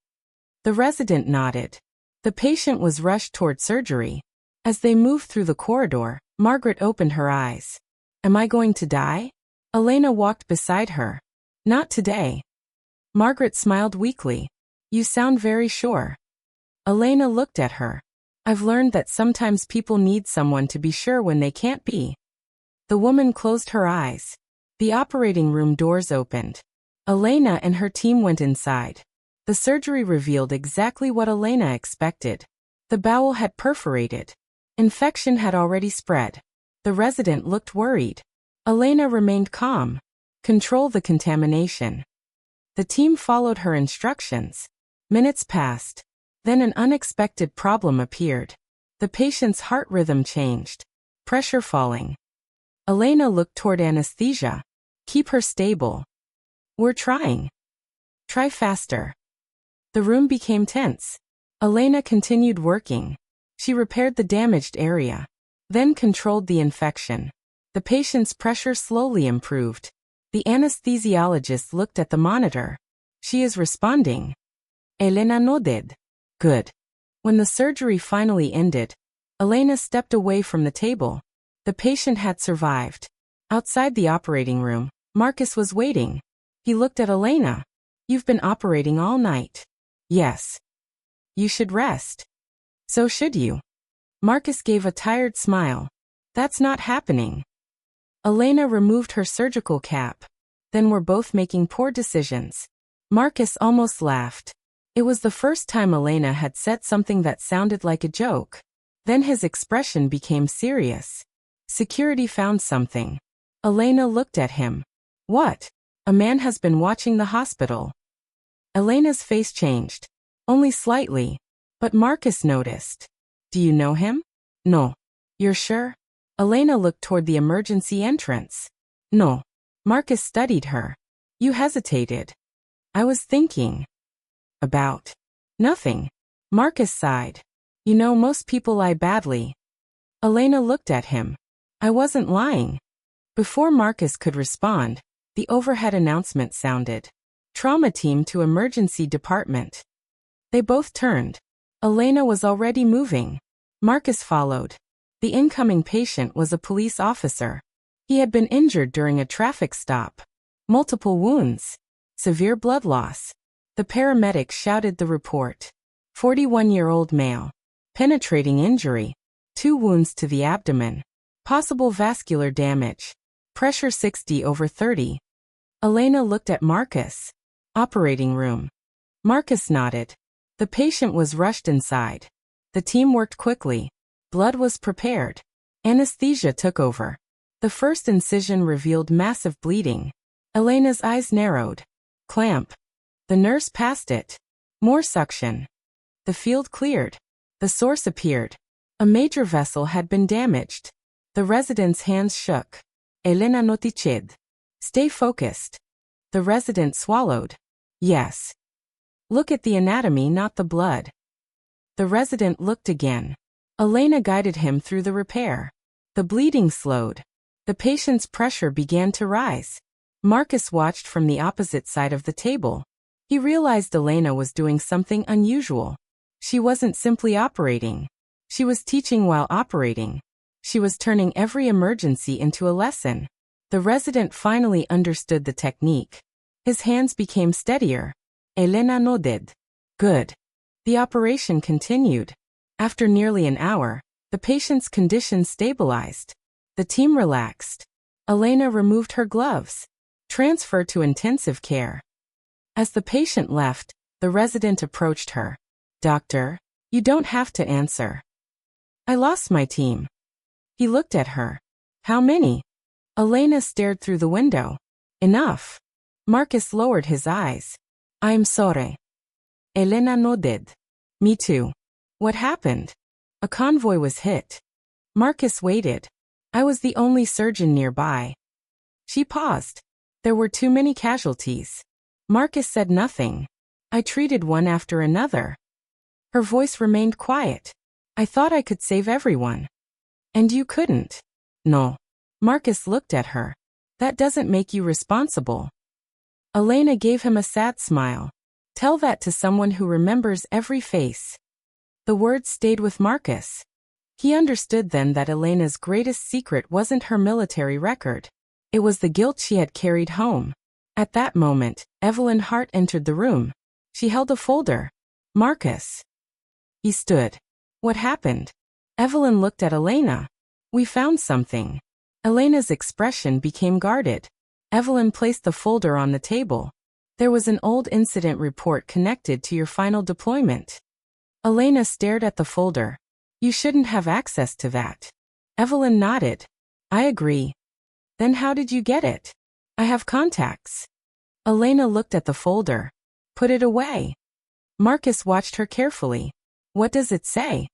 The resident nodded. The patient was rushed toward surgery. As they moved through the corridor, Margaret opened her eyes. Am I going to die? Elena walked beside her. Not today. Margaret smiled weakly. You sound very sure. Elena looked at her. I've learned that sometimes people need someone to be sure when they can't be. The woman closed her eyes. The operating room doors opened. Elena and her team went inside. The surgery revealed exactly what Elena expected. The bowel had perforated. Infection had already spread. The resident looked worried. Elena remained calm. Control the contamination. The team followed her instructions. Minutes passed. Then an unexpected problem appeared. The patient's heart rhythm changed. Pressure falling. Elena looked toward anesthesia. Keep her stable. We're trying. Try faster. The room became tense. Elena continued working. She repaired the damaged area. Then controlled the infection. The patient's pressure slowly improved. The anesthesiologist looked at the monitor. She is responding. Elena nodded. Good. When the surgery finally ended, Elena stepped away from the table. The patient had survived. Outside the operating room, Marcus was waiting. He looked at Elena. You've been operating all night. Yes. You should rest. So should you. Marcus gave a tired smile. That's not happening. Elena removed her surgical cap. Then we're both making poor decisions. Marcus almost laughed. It was the first time Elena had said something that sounded like a joke. Then his expression became serious. Security found something. Elena looked at him. What? A man has been watching the hospital. Elena's face changed. Only slightly. But Marcus noticed. Do you know him? No. You're sure? Elena looked toward the emergency entrance. No. Marcus studied her. You hesitated. I was thinking. About. Nothing. Marcus sighed. You know, most people lie badly. Elena looked at him. I wasn't lying. Before Marcus could respond, the overhead announcement sounded. Trauma team to emergency department. They both turned. Elena was already moving. Marcus followed. The incoming patient was a police officer. He had been injured during a traffic stop. Multiple wounds. Severe blood loss. The paramedic shouted the report. 41-year-old male. Penetrating injury. 2 wounds to the abdomen. Possible vascular damage. Pressure 60/30. Elena looked at Marcus. Operating room. Marcus nodded. The patient was rushed inside. The team worked quickly. Blood was prepared. Anesthesia took over. The first incision revealed massive bleeding. Elena's eyes narrowed. Clamp. The nurse passed it. More suction. The field cleared. The source appeared. A major vessel had been damaged. The resident's hands shook. Elena noticed. Stay focused. The resident swallowed. Yes. Look at the anatomy, not the blood. The resident looked again. Elena guided him through the repair. The bleeding slowed. The patient's pressure began to rise. Marcus watched from the opposite side of the table. He realized Elena was doing something unusual. She wasn't simply operating. She was teaching while operating. She was turning every emergency into a lesson. The resident finally understood the technique. His hands became steadier. Elena nodded. Good. The operation continued. After nearly an hour, the patient's condition stabilized. The team relaxed. Elena removed her gloves. Transfer to intensive care. As the patient left, the resident approached her. Doctor, you don't have to answer. I lost my team. He looked at her. How many? Elena stared through the window. Enough. Marcus lowered his eyes. I'm sorry. Elena nodded. Me too. What happened? A convoy was hit. Marcus waited. I was the only surgeon nearby. She paused. There were too many casualties. Marcus said nothing. I treated one after another. Her voice remained quiet. I thought I could save everyone. And you couldn't. No. Marcus looked at her. That doesn't make you responsible. Elena gave him a sad smile. Tell that to someone who remembers every face. The words stayed with Marcus. He understood then that Elena's greatest secret wasn't her military record. It was the guilt she had carried home. At that moment, Evelyn Hart entered the room. She held a folder. Marcus. He stood. What happened? Evelyn looked at Elena. We found something. Elena's expression became guarded. Evelyn placed the folder on the table. There was an old incident report connected to your final deployment. Elena stared at the folder. You shouldn't have access to that. Evelyn nodded. I agree. Then how did you get it? I have contacts. Elena looked at the folder. Put it away. Marcus watched her carefully. What does it say?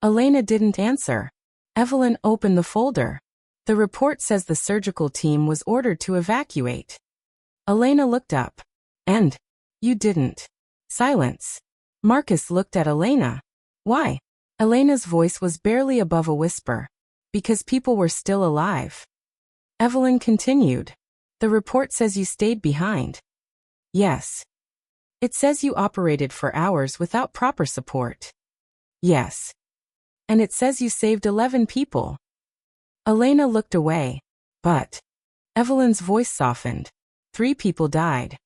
Elena didn't answer. Evelyn opened the folder. The report says the surgical team was ordered to evacuate. Elena looked up. And? You didn't. Silence. Marcus looked at Elena. Why? Elena's voice was barely above a whisper. Because people were still alive. Evelyn continued. The report says you stayed behind. Yes. It says you operated for hours without proper support. Yes. And it says you saved 11 people. Elena looked away. But. Evelyn's voice softened. 3 people died.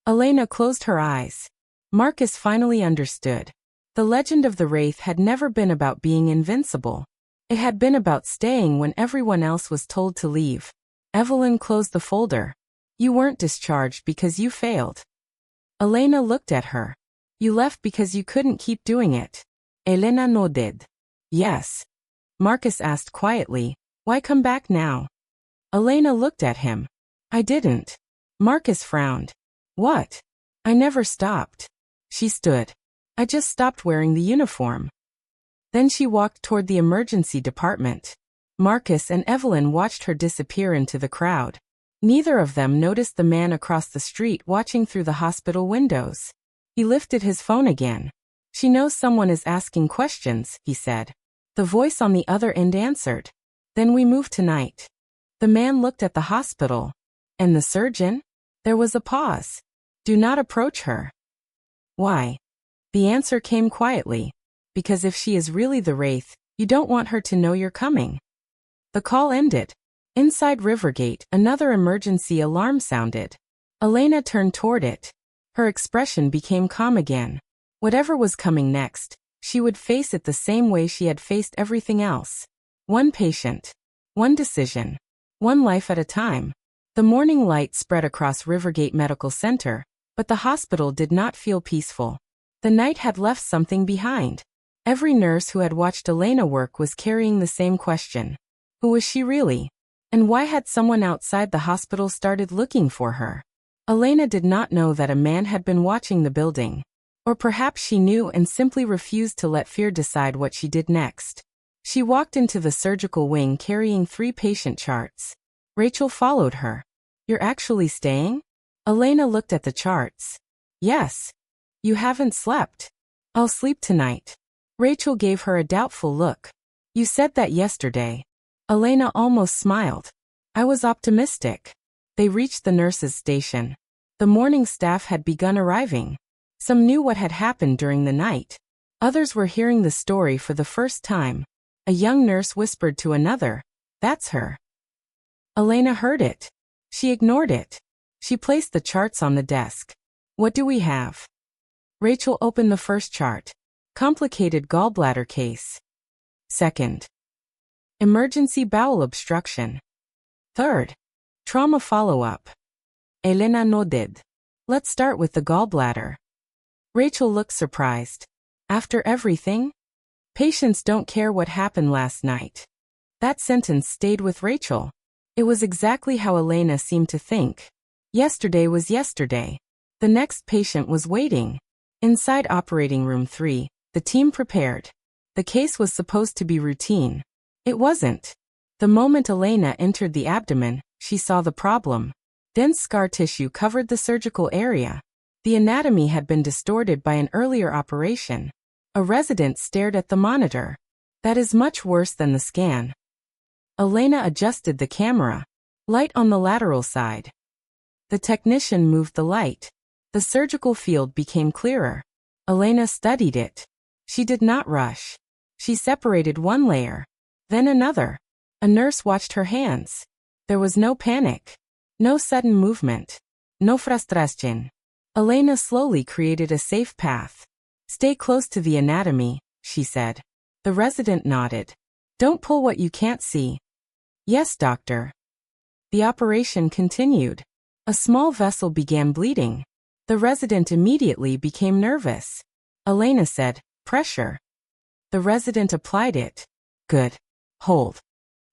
Elena closed her eyes. Marcus finally understood. The legend of the Wraith had never been about being invincible. It had been about staying when everyone else was told to leave. Evelyn closed the folder. You weren't discharged because you failed. Elena looked at her. You left because you couldn't keep doing it. Elena nodded. Yes. Marcus asked quietly, why come back now? Elena looked at him. I didn't. Marcus frowned. What? I never stopped. She stood. I just stopped wearing the uniform. Then she walked toward the emergency department. Marcus and Evelyn watched her disappear into the crowd. Neither of them noticed the man across the street watching through the hospital windows. He lifted his phone again. She knows someone is asking questions, he said. The voice on the other end answered. Then we move tonight. The man looked at the hospital. And the surgeon? There was a pause. Do not approach her. Why? The answer came quietly. Because if she is really the Wraith, you don't want her to know you're coming. The call ended. Inside Rivergate, another emergency alarm sounded. Elena turned toward it. Her expression became calm again. Whatever was coming next, she would face it the same way she had faced everything else. One patient. One decision. One life at a time. The morning light spread across Rivergate Medical Center, but the hospital did not feel peaceful. The night had left something behind. Every nurse who had watched Elena work was carrying the same question. Who was she really? And why had someone outside the hospital started looking for her? Elena did not know that a man had been watching the building. Or perhaps she knew and simply refused to let fear decide what she did next. She walked into the surgical wing carrying 3 patient charts. Rachel followed her. You're actually staying? Elena looked at the charts. Yes. You haven't slept. I'll sleep tonight. Rachel gave her a doubtful look. You said that yesterday. Elena almost smiled. I was optimistic. They reached the nurses' station. The morning staff had begun arriving. Some knew what had happened during the night. Others were hearing the story for the first time. A young nurse whispered to another, "That's her." Elena heard it. She ignored it. She placed the charts on the desk. What do we have? Rachel opened the first chart. Complicated gallbladder case. Second. Emergency bowel obstruction. Third. Trauma follow-up. Elena nodded. Let's start with the gallbladder. Rachel looked surprised. After everything? Patients don't care what happened last night. That sentence stayed with Rachel. It was exactly how Elena seemed to think. Yesterday was yesterday. The next patient was waiting. Inside operating room 3, the team prepared. The case was supposed to be routine. It wasn't. The moment Elena entered the abdomen, she saw the problem. Dense scar tissue covered the surgical area. The anatomy had been distorted by an earlier operation. A resident stared at the monitor. That is much worse than the scan. Elena adjusted the camera. Light on the lateral side. The technician moved the light. The surgical field became clearer. Elena studied it. She did not rush. She separated one layer, then another. A nurse watched her hands. There was no panic. No sudden movement. No frustration. Elena slowly created a safe path. Stay close to the anatomy, she said. The resident nodded. Don't pull what you can't see. Yes, doctor. The operation continued. A small vessel began bleeding. The resident immediately became nervous. Elena said, pressure. The resident applied it. Good. Hold.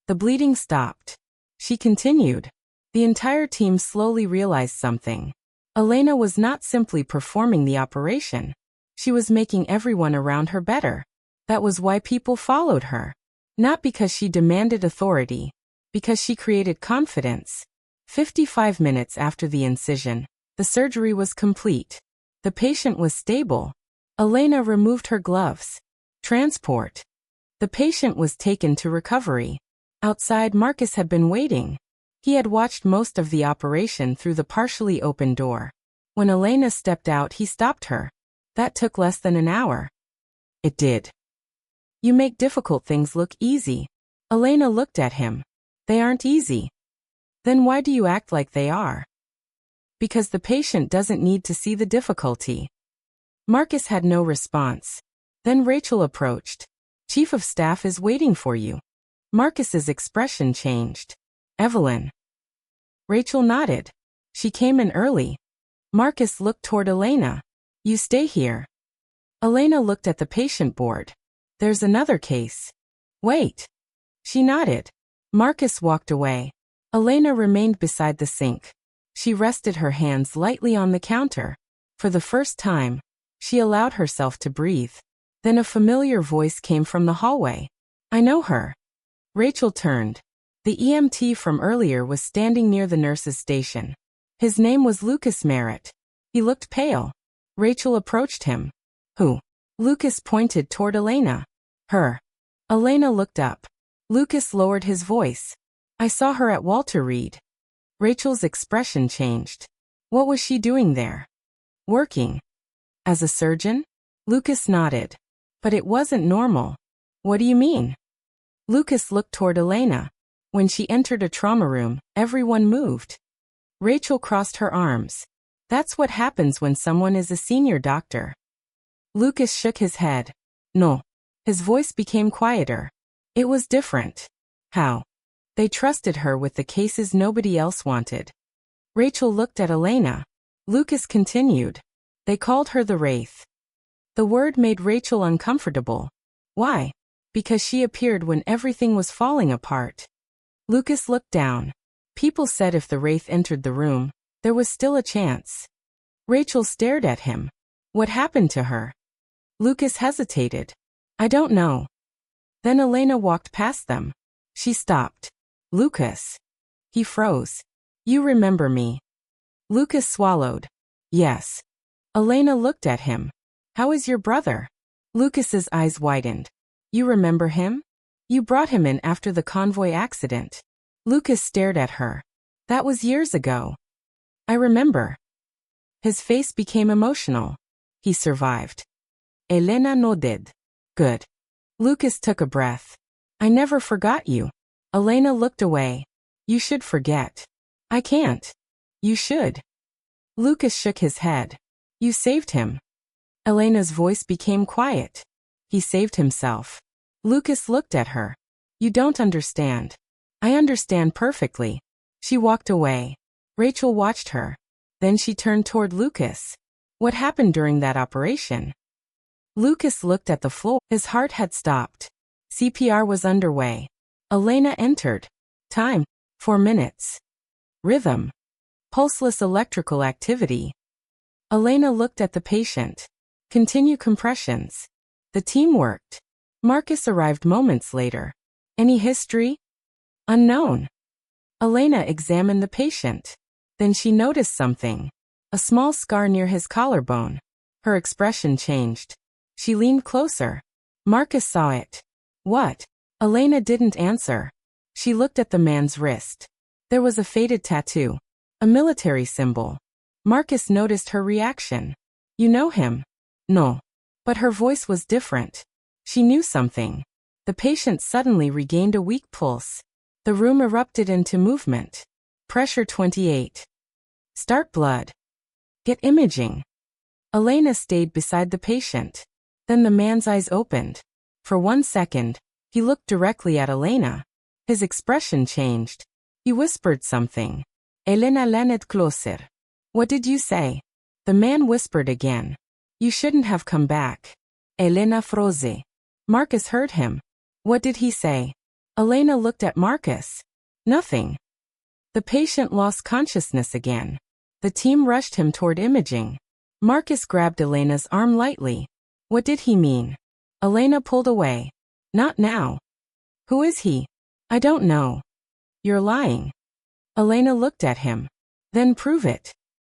The bleeding stopped. She continued. The entire team slowly realized something. Elena was not simply performing the operation. She was making everyone around her better. That was why people followed her. Not because she demanded authority. Because she created confidence. 55 minutes after the incision, the surgery was complete. The patient was stable. Elena removed her gloves. Transport. The patient was taken to recovery. Outside, Marcus had been waiting. He had watched most of the operation through the partially open door. When Elena stepped out, he stopped her. That took less than an hour. It did. You make difficult things look easy. Elena looked at him. They aren't easy. Then why do you act like they are? Because the patient doesn't need to see the difficulty. Marcus had no response. Then Rachel approached. Chief of Staff is waiting for you. Marcus's expression changed. Evelyn. Rachel nodded. She came in early. Marcus looked toward Elena. You stay here. Elena looked at the patient board. There's another case. Wait. She nodded. Marcus walked away. Elena remained beside the sink. She rested her hands lightly on the counter. For the first time, she allowed herself to breathe. Then a familiar voice came from the hallway. I know her. Rachel turned. The EMT from earlier was standing near the nurse's station. His name was Lucas Merritt. He looked pale. Rachel approached him. Who? Lucas pointed toward Elena. Her. Elena looked up. Lucas lowered his voice. I saw her at Walter Reed. Rachel's expression changed. What was she doing there? Working. As a surgeon? Lucas nodded. But it wasn't normal. What do you mean? Lucas looked toward Elena. When she entered a trauma room, everyone moved. Rachel crossed her arms. That's what happens when someone is a senior doctor. Lucas shook his head. No. His voice became quieter. It was different. How? They trusted her with the cases nobody else wanted. Rachel looked at Elena. Lucas continued. They called her the Wraith. The word made Rachel uncomfortable. Why? Because she appeared when everything was falling apart. Lucas looked down. People said if the Wraith entered the room, there was still a chance. Rachel stared at him. What happened to her? Lucas hesitated. I don't know. Then Elena walked past them. She stopped. Lucas. He froze. You remember me. Lucas swallowed. Yes. Elena looked at him. How is your brother? Lucas's eyes widened. You remember him? You brought him in after the convoy accident. Lucas stared at her. That was years ago. I remember. His face became emotional. He survived. Elena nodded. Good. Lucas took a breath. I never forgot you. Elena looked away. You should forget. I can't. You should. Lucas shook his head. You saved him. Elena's voice became quiet. He saved himself. Lucas looked at her. You don't understand. I understand perfectly. She walked away. Rachel watched her. Then she turned toward Lucas. What happened during that operation? Lucas looked at the floor. His heart had stopped. CPR was underway. Elena entered. Time: 4 minutes. Rhythm: pulseless electrical activity. Elena looked at the patient. Continue compressions. The team worked. Marcus arrived moments later. Any history? Unknown. Elena examined the patient. Then she noticed something. A small scar near his collarbone. Her expression changed. She leaned closer. Marcus saw it. What? Elena didn't answer. She looked at the man's wrist. There was a faded tattoo. A military symbol. Marcus noticed her reaction. You know him? No. But her voice was different. She knew something. The patient suddenly regained a weak pulse. The room erupted into movement. Pressure 28. Start blood. Get imaging. Elena stayed beside the patient. Then the man's eyes opened. For 1 second, he looked directly at Elena. His expression changed. He whispered something. Elena leaned closer. What did you say? The man whispered again. You shouldn't have come back. Elena froze. Marcus heard him. What did he say? Elena looked at Marcus. Nothing. The patient lost consciousness again. The team rushed him toward imaging. Marcus grabbed Elena's arm lightly. What did he mean? Elena pulled away. Not now. Who is he? I don't know. You're lying. Elena looked at him. Then prove it.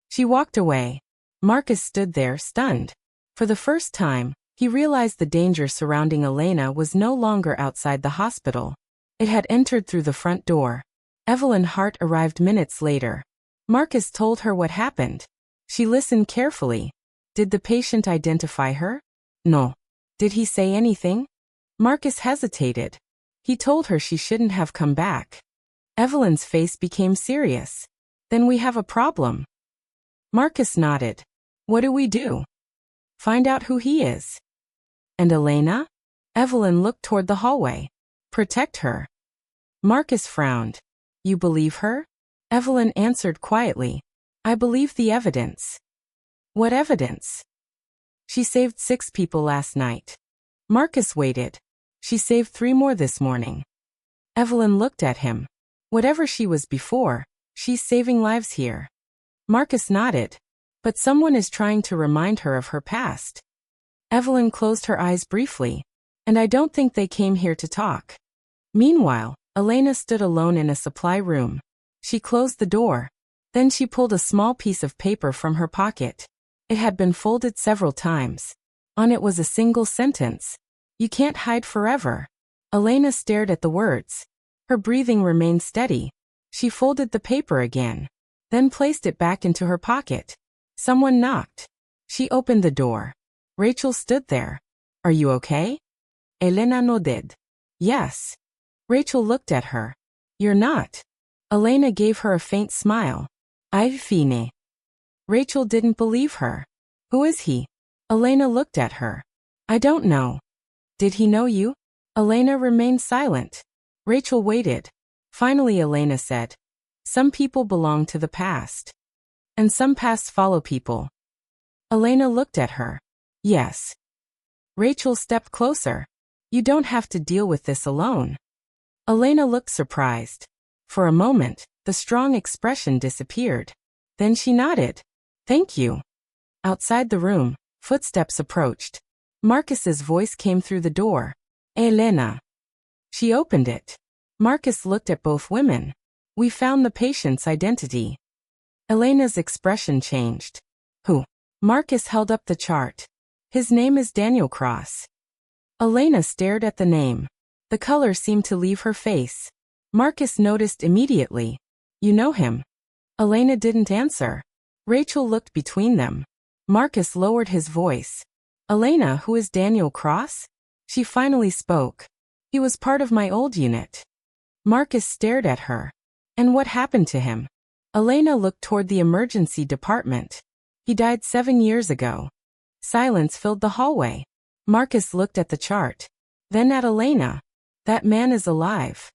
She walked away. Marcus stood there, stunned. For the first time, he realized the danger surrounding Elena was no longer outside the hospital. It had entered through the front door. Evelyn Hart arrived minutes later. Marcus told her what happened. She listened carefully. Did the patient identify her? No. Did he say anything? Marcus hesitated. He told her she shouldn't have come back. Evelyn's face became serious. Then we have a problem. Marcus nodded. What do we do? Find out who he is. And Elena? Evelyn looked toward the hallway. Protect her. Marcus frowned. You believe her? Evelyn answered quietly. I believe the evidence. What evidence? She saved 6 people last night. Marcus waited. She saved 3 more this morning. Evelyn looked at him. Whatever she was before, she's saving lives here. Marcus nodded. But someone is trying to remind her of her past. Evelyn closed her eyes briefly. And I don't think they came here to talk. Meanwhile, Elena stood alone in a supply room. She closed the door. Then she pulled a small piece of paper from her pocket. It had been folded several times. On it was a single sentence. You can't hide forever. Elena stared at the words. Her breathing remained steady. She folded the paper again. Then placed it back into her pocket. Someone knocked. She opened the door. Rachel stood there. Are you okay? Elena nodded. Yes. Rachel looked at her. You're not. Elena gave her a faint smile. I've fine. Rachel didn't believe her. Who is he? Elena looked at her. I don't know. Did he know you? Elena remained silent. Rachel waited. Finally Elena said. Some people belong to the past. And some pasts follow people. Elena looked at her. Yes. Rachel stepped closer. You don't have to deal with this alone. Elena looked surprised. For a moment, the strong expression disappeared. Then she nodded. Thank you. Outside the room, footsteps approached. Marcus's voice came through the door. Elena. She opened it. Marcus looked at both women. We found the patient's identity. Elena's expression changed. Who? Marcus held up the chart. His name is Daniel Cross. Elena stared at the name. The color seemed to leave her face. Marcus noticed immediately. You know him? Elena didn't answer. Rachel looked between them. Marcus lowered his voice. Elena, who is Daniel Cross? She finally spoke. He was part of my old unit. Marcus stared at her. And what happened to him? Elena looked toward the emergency department. He died 7 years ago. Silence filled the hallway. Marcus looked at the chart. Then at Elena. That man is alive.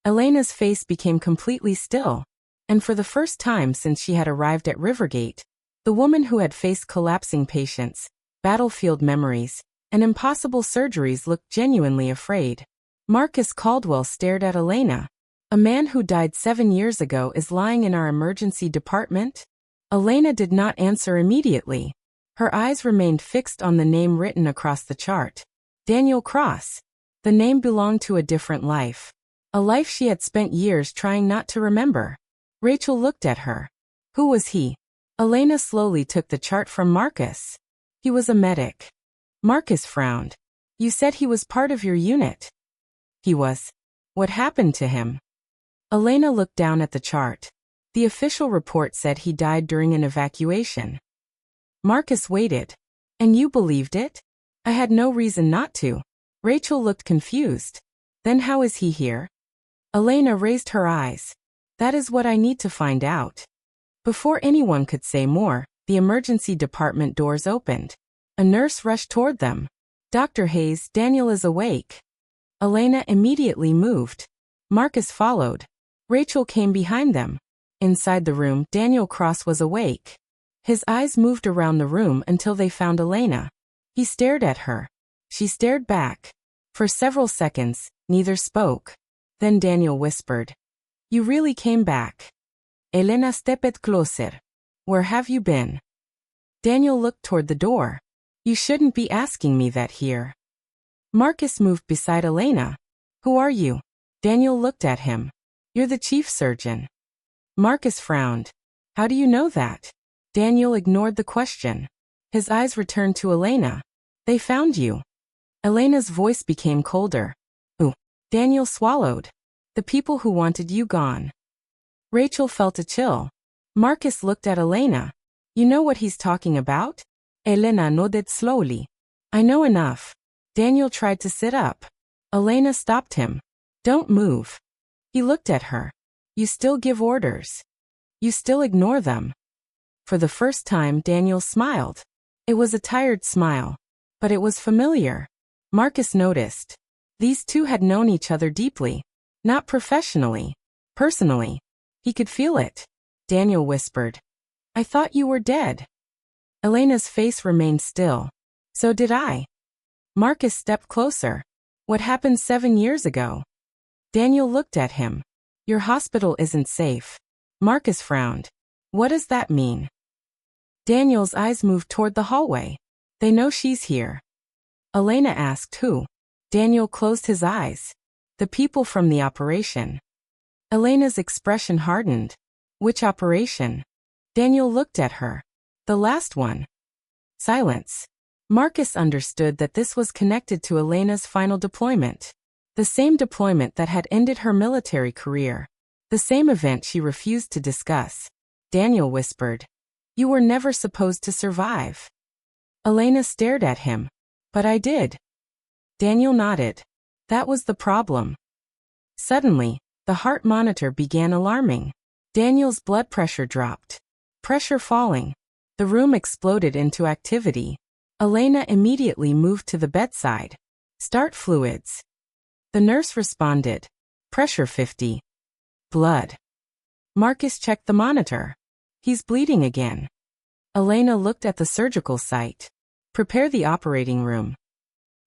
Elena's face became completely still. And for the first time since she had arrived at Rivergate, the woman who had faced collapsing patients, battlefield memories, and impossible surgeries looked genuinely afraid. Marcus Caldwell stared at Elena. A man who died 7 years ago is lying in our emergency department? Elena did not answer immediately. Her eyes remained fixed on the name written across the chart. Daniel Cross. The name belonged to a different life. A life she had spent years trying not to remember. Rachel looked at her. Who was he? Elena slowly took the chart from Marcus. He was a medic. Marcus frowned. You said he was part of your unit. He was. What happened to him? Elena looked down at the chart. The official report said he died during an evacuation. Marcus waited. And you believed it? I had no reason not to. Rachel looked confused. Then how is he here? Elena raised her eyes. That is what I need to find out. Before anyone could say more, the emergency department doors opened. A nurse rushed toward them. Dr. Hayes, Daniel is awake. Elena immediately moved. Marcus followed. Rachel came behind them. Inside the room, Daniel Cross was awake. His eyes moved around the room until they found Elena. He stared at her. She stared back. For several seconds, neither spoke. Then Daniel whispered. You really came back. Elena, step it closer. Where have you been? Daniel looked toward the door. You shouldn't be asking me that here. Marcus moved beside Elena. Who are you? Daniel looked at him. You're the chief surgeon. Marcus frowned. How do you know that? Daniel ignored the question. His eyes returned to Elena. They found you. Elena's voice became colder. Ooh. Daniel swallowed. The people who wanted you gone. Rachel felt a chill. Marcus looked at Elena. You know what he's talking about? Elena nodded slowly. I know enough. Daniel tried to sit up. Elena stopped him. Don't move. He looked at her. You still give orders. You still ignore them. For the first time, Daniel smiled. It was a tired smile. But it was familiar. Marcus noticed. These two had known each other deeply. Not professionally. Personally. He could feel it. Daniel whispered. I thought you were dead. Elena's face remained still. So did I. Marcus stepped closer. What happened 7 years ago? Daniel looked at him. Your hospital isn't safe. Marcus frowned. What does that mean? Daniel's eyes moved toward the hallway. They know she's here. Elena asked who. Daniel closed his eyes. The people from the operation. Elena's expression hardened. Which operation? Daniel looked at her. The last one. Silence. Marcus understood that this was connected to Elena's final deployment. The same deployment that had ended her military career. The same event she refused to discuss. Daniel whispered. You were never supposed to survive. Elena stared at him. But I did. Daniel nodded. That was the problem. Suddenly, the heart monitor began alarming. Daniel's blood pressure dropped. Pressure falling. The room exploded into activity. Elena immediately moved to the bedside. Start fluids. The nurse responded. Pressure 50. Blood. Marcus checked the monitor. He's bleeding again. Elena looked at the surgical site. Prepare the operating room.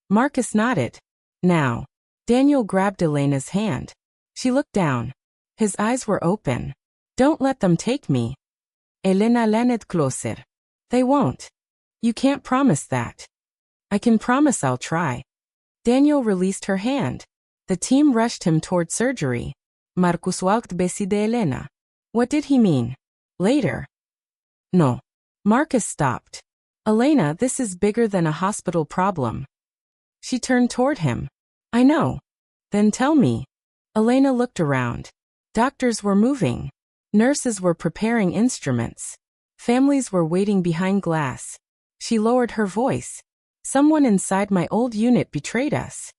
Marcus nodded. Now. Daniel grabbed Elena's hand. She looked down. His eyes were open. Don't let them take me. Elena leaned closer. They won't. You can't promise that. I can promise I'll try. Daniel released her hand. The team rushed him toward surgery. Marcus walked beside Elena. What did he mean? Later. No. Marcus stopped. Elena, this is bigger than a hospital problem. She turned toward him. I know. Then tell me. Elena looked around. Doctors were moving. Nurses were preparing instruments. Families were waiting behind glass. She lowered her voice. Someone inside my old unit betrayed us.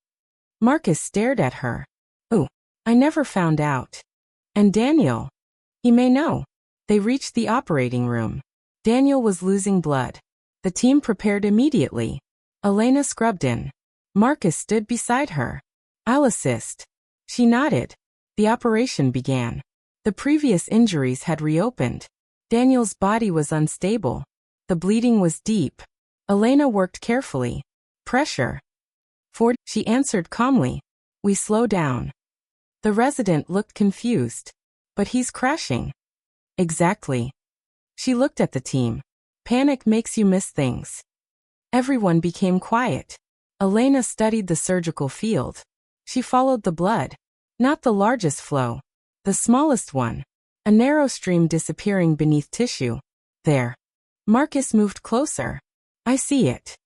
Marcus stared at her. Ooh, I never found out. And Daniel? He may know. They reached the operating room. Daniel was losing blood. The team prepared immediately. Elena scrubbed in. Marcus stood beside her. I'll assist. She nodded. The operation began. The previous injuries had reopened. Daniel's body was unstable. The bleeding was deep. Elena worked carefully. Pressure. Ford, she answered calmly. We slow down. The resident looked confused. But he's crashing. Exactly. She looked at the team. Panic makes you miss things. Everyone became quiet. Elena studied the surgical field. She followed the blood. Not the largest flow. The smallest one. A narrow stream disappearing beneath tissue. There. Marcus moved closer. I see it.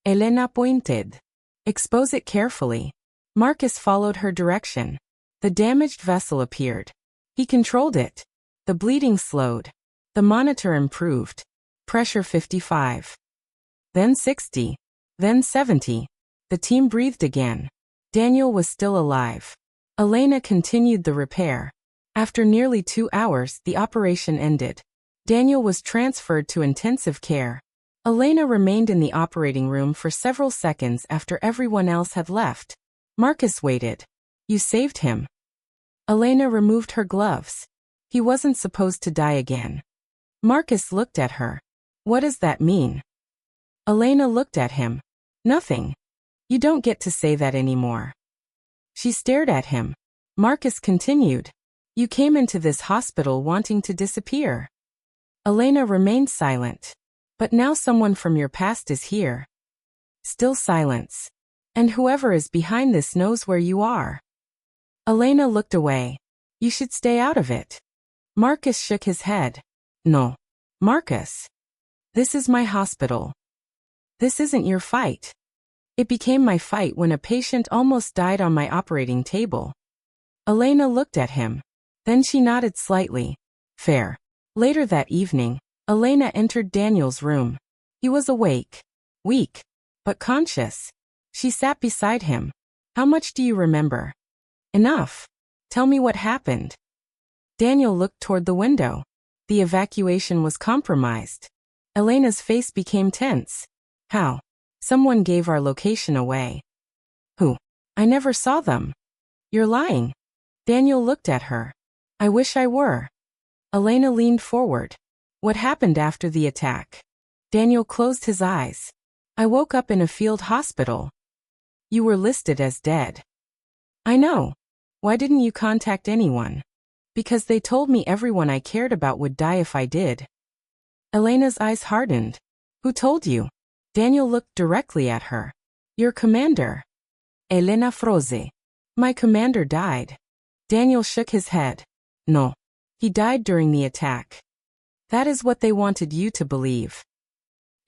Elena pointed. Expose it carefully. Marcus followed her direction. The damaged vessel appeared. He controlled it. The bleeding slowed. The monitor improved. Pressure 55. Then 60. Then 70. The team breathed again. Daniel was still alive. Elena continued the repair. After nearly 2 hours, the operation ended. Daniel was transferred to intensive care. Elena remained in the operating room for several seconds after everyone else had left. Marcus waited. You saved him. Elena removed her gloves. He wasn't supposed to die again. Marcus looked at her. What does that mean? Elena looked at him. Nothing. You don't get to say that anymore. She stared at him. Marcus continued. You came into this hospital wanting to disappear. Elena remained silent. But now someone from your past is here. Still silence. And whoever is behind this knows where you are. Elena looked away. You should stay out of it. Marcus shook his head. No. Marcus. This is my hospital. This isn't your fight. It became my fight when a patient almost died on my operating table. Elena looked at him. Then she nodded slightly. Fair. Later that evening, Elena entered Daniel's room. He was awake. Weak. But conscious. She sat beside him. How much do you remember? Enough. Tell me what happened. Daniel looked toward the window. The evacuation was compromised. Elena's face became tense. How? Someone gave our location away. Who? I never saw them. You're lying. Daniel looked at her. I wish I were. Elena leaned forward. What happened after the attack? Daniel closed his eyes. I woke up in a field hospital. You were listed as dead. I know. Why didn't you contact anyone? Because they told me everyone I cared about would die if I did. Elena's eyes hardened. Who told you? Daniel looked directly at her. Your commander. Elena froze. My commander died. Daniel shook his head. No. He died during the attack. That is what they wanted you to believe.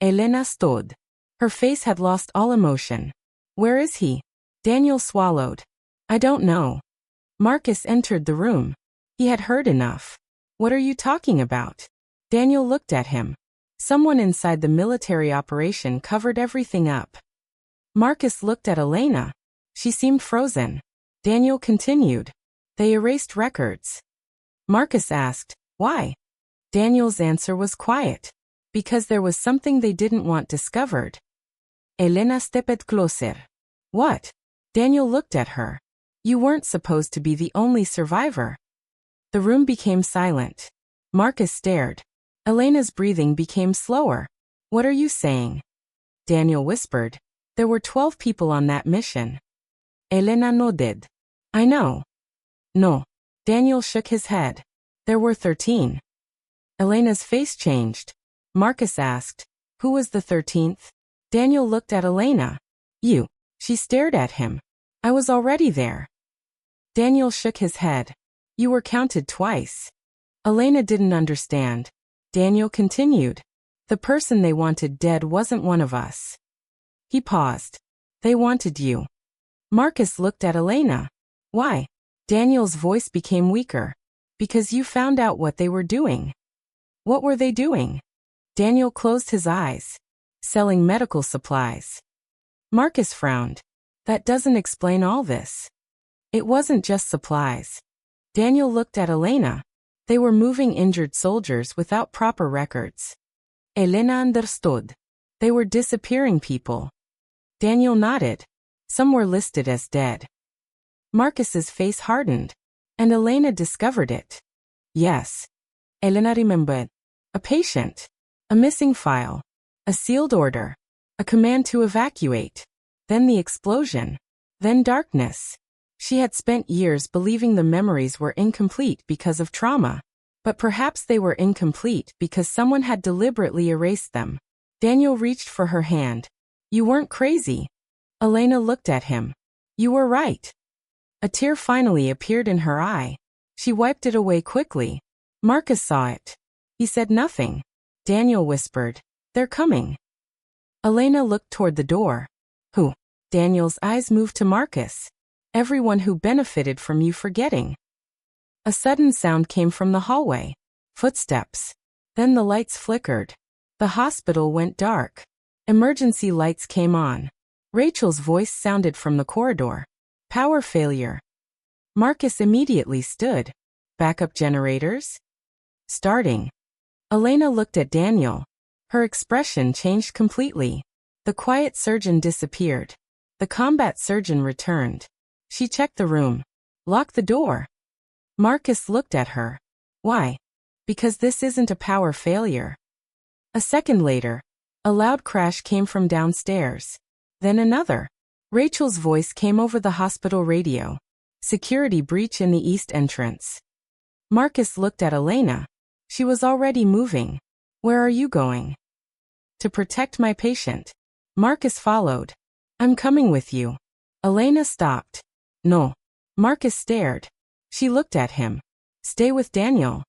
Elena stood. Her face had lost all emotion. Where is he? Daniel swallowed. I don't know. Marcus entered the room. He had heard enough. What are you talking about? Daniel looked at him. Someone inside the military operation covered everything up. Marcus looked at Elena. She seemed frozen. Daniel continued. They erased records. Marcus asked, why? Daniel's answer was quiet. Because there was something they didn't want discovered. Elena stepped closer. What? Daniel looked at her. You weren't supposed to be the only survivor. The room became silent. Marcus stared. Elena's breathing became slower. What are you saying? Daniel whispered. There were 12 people on that mission. Elena nodded. I know. No. Daniel shook his head. There were 13. Elena's face changed. Marcus asked, who was the 13th? Daniel looked at Elena. You. She stared at him. I was already there. Daniel shook his head. You were counted twice. Elena didn't understand. Daniel continued. The person they wanted dead wasn't one of us. He paused. They wanted you. Marcus looked at Elena. Why? Daniel's voice became weaker. Because you found out what they were doing. What were they doing? Daniel closed his eyes. Selling medical supplies. Marcus frowned. That doesn't explain all this. It wasn't just supplies. Daniel looked at Elena. They were moving injured soldiers without proper records. Elena understood. They were disappearing people. Daniel nodded. Some were listed as dead. Marcus's face hardened. And Elena discovered it. Yes. Elena remembered. A patient. A missing file. A sealed order. A command to evacuate. Then the explosion. Then darkness. She had spent years believing the memories were incomplete because of trauma. But perhaps they were incomplete because someone had deliberately erased them. Daniel reached for her hand. You weren't crazy. Elena looked at him. You were right. A tear finally appeared in her eye. She wiped it away quickly. Marcus saw it. He said nothing. Daniel whispered, They're coming. Elena looked toward the door. Who? Daniel's eyes moved to Marcus. Everyone who benefited from you forgetting. A sudden sound came from the hallway. Footsteps. Then the lights flickered. The hospital went dark. Emergency lights came on. Rachel's voice sounded from the corridor. Power failure. Marcus immediately stood. Backup generators? Starting. Elena looked at Daniel. Her expression changed completely. The quiet surgeon disappeared. The combat surgeon returned. She checked the room. Locked the door. Marcus looked at her. Why? Because this isn't a power failure. A second later, a loud crash came from downstairs. Then another. Rachel's voice came over the hospital radio. Security breach in the east entrance. Marcus looked at Elena. She was already moving. Where are you going? To protect my patient. Marcus followed. I'm coming with you. Elena stopped. No. Marcus stared. She looked at him. Stay with Daniel.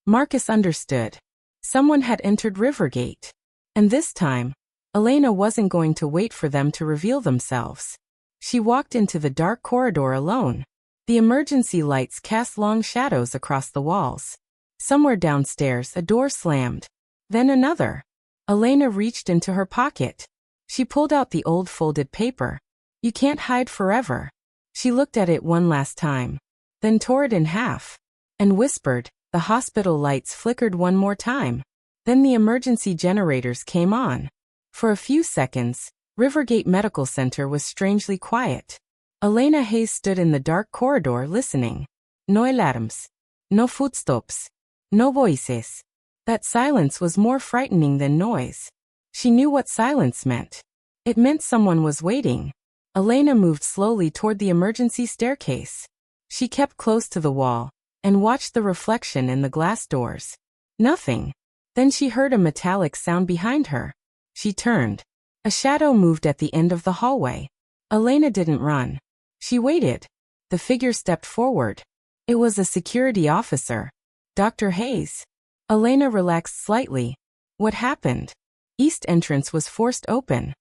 Marcus understood. Someone had entered Rivergate. And this time, Elena wasn't going to wait for them to reveal themselves. She walked into the dark corridor alone. The emergency lights cast long shadows across the walls. Somewhere downstairs, a door slammed. Then another. Elena reached into her pocket. She pulled out the old folded paper. You can't hide forever. She looked at it one last time. Then tore it in half. And whispered. The hospital lights flickered one more time. Then the emergency generators came on. For a few seconds, Rivergate Medical Center was strangely quiet. Elena Hayes stood in the dark corridor listening. No alarms. No footsteps. No voices. That silence was more frightening than noise. She knew what silence meant. It meant someone was waiting. Elena moved slowly toward the emergency staircase. She kept close to the wall and watched the reflection in the glass doors. Nothing. Then she heard a metallic sound behind her. She turned. A shadow moved at the end of the hallway. Elena didn't run. She waited. The figure stepped forward. It was a security officer. Dr. Hayes. Elena relaxed slightly. What happened? East entrance was forced open.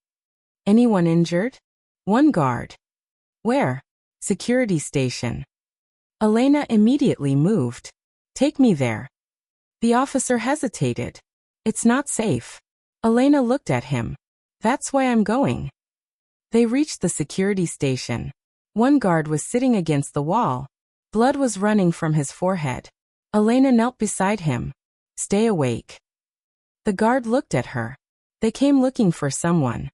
Anyone injured? One guard. Where? Security station. Elena immediately moved. Take me there. The officer hesitated. It's not safe. Elena looked at him. That's why I'm going. They reached the security station. One guard was sitting against the wall. Blood was running from his forehead. Elena knelt beside him. Stay awake. The guard looked at her. They came looking for someone.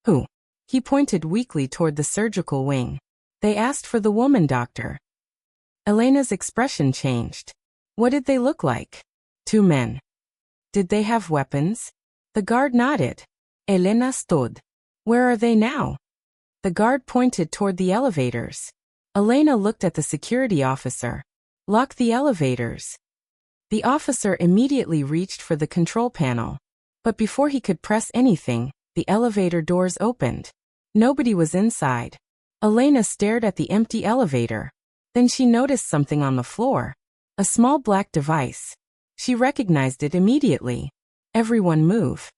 Who? He pointed weakly toward the surgical wing. They asked for the woman doctor. Elena's expression changed. What did they look like? Two men. Did they have weapons? The guard nodded. Elena stood. Where are they now? The guard pointed toward the elevators. Elena looked at the security officer. Lock the elevators. The officer immediately reached for the control panel. But before he could press anything, the elevator doors opened. Nobody was inside. Elena stared at the empty elevator. Then she noticed something on the floor. A small black device. She recognized it immediately. Everyone move.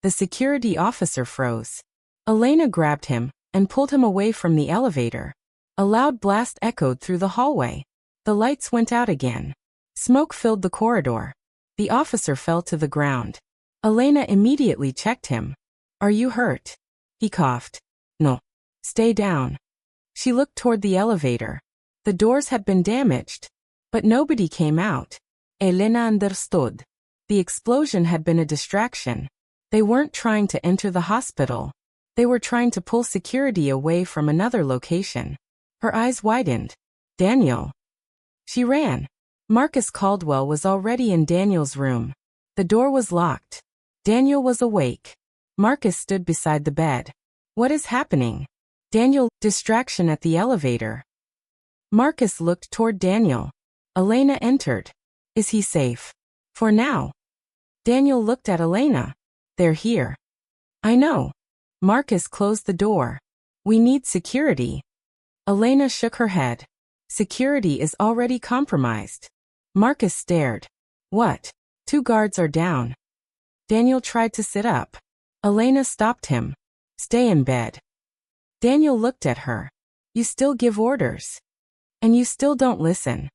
The security officer froze. Elena grabbed him and pulled him away from the elevator. A loud blast echoed through the hallway. The lights went out again. Smoke filled the corridor. The officer fell to the ground. Elena immediately checked him. Are you hurt? He coughed. No. Stay down. She looked toward the elevator. The doors had been damaged. But nobody came out. Elena understood. The explosion had been a distraction. They weren't trying to enter the hospital. They were trying to pull security away from another location. Her eyes widened. Daniel. She ran. Marcus Caldwell was already in Daniel's room. The door was locked. Daniel was awake. Marcus stood beside the bed. What is happening? Daniel, distraction at the elevator. Marcus looked toward Daniel. Elena entered. Is he safe? For now. Daniel looked at Elena. They're here. I know. Marcus closed the door. We need security. Elena shook her head. Security is already compromised. Marcus stared. What? 2 guards are down. Daniel tried to sit up. Elena stopped him. Stay in bed. Daniel looked at her. You still give orders. And you still don't listen.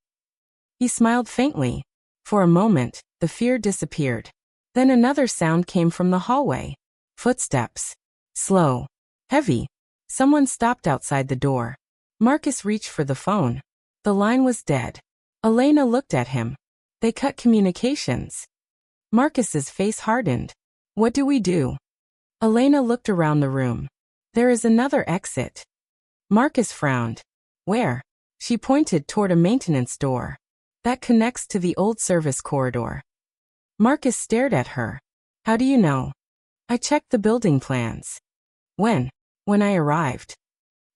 He smiled faintly. For a moment, the fear disappeared. Then another sound came from the hallway. Footsteps. Slow. Heavy. Someone stopped outside the door. Marcus reached for the phone. The line was dead. Elena looked at him. They cut communications. Marcus's face hardened. What do we do? Elena looked around the room. There is another exit. Marcus frowned. Where? She pointed toward a maintenance door. That connects to the old service corridor. Marcus stared at her. How do you know? I checked the building plans. When? When I arrived.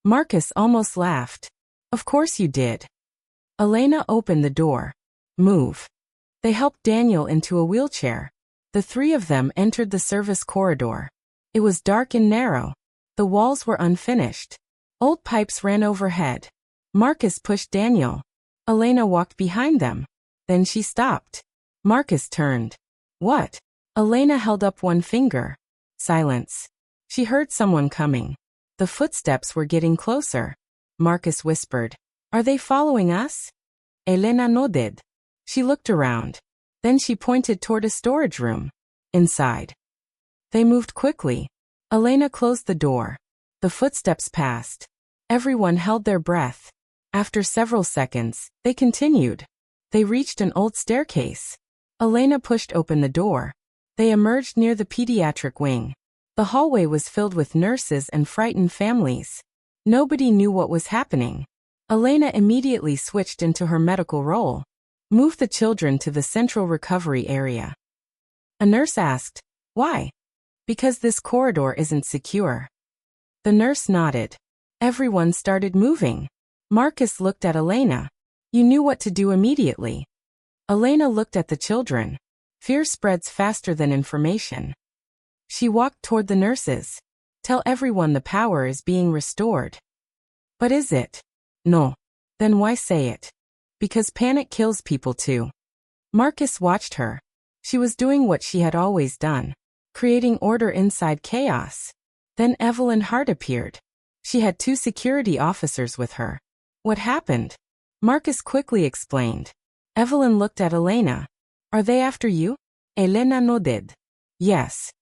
Marcus almost laughed. Of course you did. Elena opened the door. Move. They helped Daniel into a wheelchair. The 3 of them entered the service corridor. It was dark and narrow. The walls were unfinished. Old pipes ran overhead. Marcus pushed Daniel. Elena walked behind them. Then she stopped. Marcus turned. What? Elena held up one finger. Silence. She heard someone coming. The footsteps were getting closer. Marcus whispered. Are they following us? Elena nodded. She looked around. Then she pointed toward a storage room. Inside. They moved quickly. Elena closed the door. The footsteps passed. Everyone held their breath. After several seconds, they continued. They reached an old staircase. Elena pushed open the door. They emerged near the pediatric wing. The hallway was filled with nurses and frightened families. Nobody knew what was happening. Elena immediately switched into her medical role. Move the children to the central recovery area. A nurse asked, why? Because this corridor isn't secure. The nurse nodded. Everyone started moving. Marcus looked at Elena. You knew what to do immediately. Elena looked at the children. Fear spreads faster than information. She walked toward the nurses. Tell everyone the power is being restored. But is it? No. Then why say it? Because panic kills people too. Marcus watched her. She was doing what she had always done, creating order inside chaos. Then Evelyn Hart appeared. She had 2 security officers with her. What happened? Marcus quickly explained. Evelyn looked at Elena. Are they after you? Elena nodded. Yes.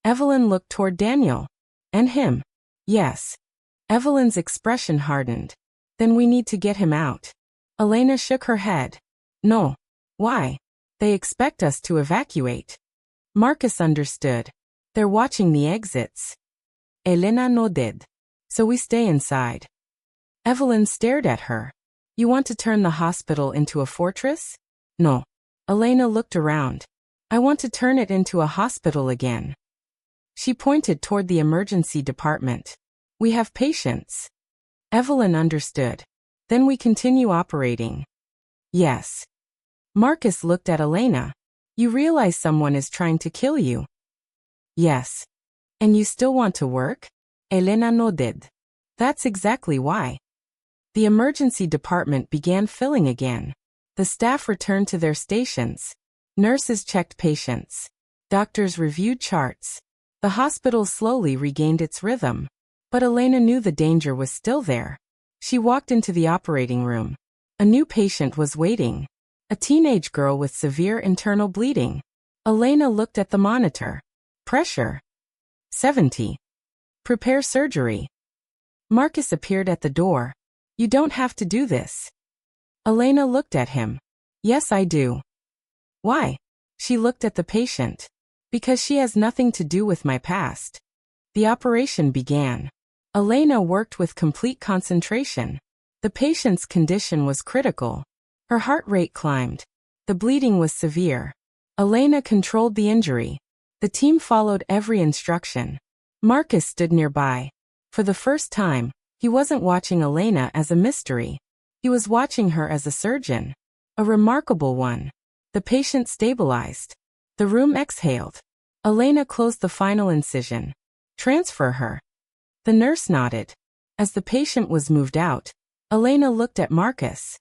Evelyn looked toward Daniel. And him. Yes. Evelyn's expression hardened. Then we need to get him out. Elena shook her head. No. Why? They expect us to evacuate. Marcus understood. They're watching the exits. Elena nodded. So we stay inside. Evelyn stared at her. You want to turn the hospital into a fortress? No. Elena looked around. I want to turn it into a hospital again. She pointed toward the emergency department. We have patients. Evelyn understood. Then we continue operating. Yes. Marcus looked at Elena. You realize someone is trying to kill you? Yes. And you still want to work? Elena nodded. That's exactly why. The emergency department began filling again. The staff returned to their stations. Nurses checked patients. Doctors reviewed charts. The hospital slowly regained its rhythm. But Elena knew the danger was still there. She walked into the operating room. A new patient was waiting. A teenage girl with severe internal bleeding. Elena looked at the monitor. Pressure. 70. Prepare surgery. Marcus appeared at the door. You don't have to do this. Elena looked at him. Yes, I do. Why? She looked at the patient. Because she has nothing to do with my past. The operation began. Elena worked with complete concentration. The patient's condition was critical. Her heart rate climbed. The bleeding was severe. Elena controlled the injury. The team followed every instruction. Marcus stood nearby. For the first time, he wasn't watching Elena as a mystery. He was watching her as a surgeon. A remarkable one. The patient stabilized. The room exhaled. Elena closed the final incision. Transfer her. The nurse nodded. As the patient was moved out, Elena looked at Marcus.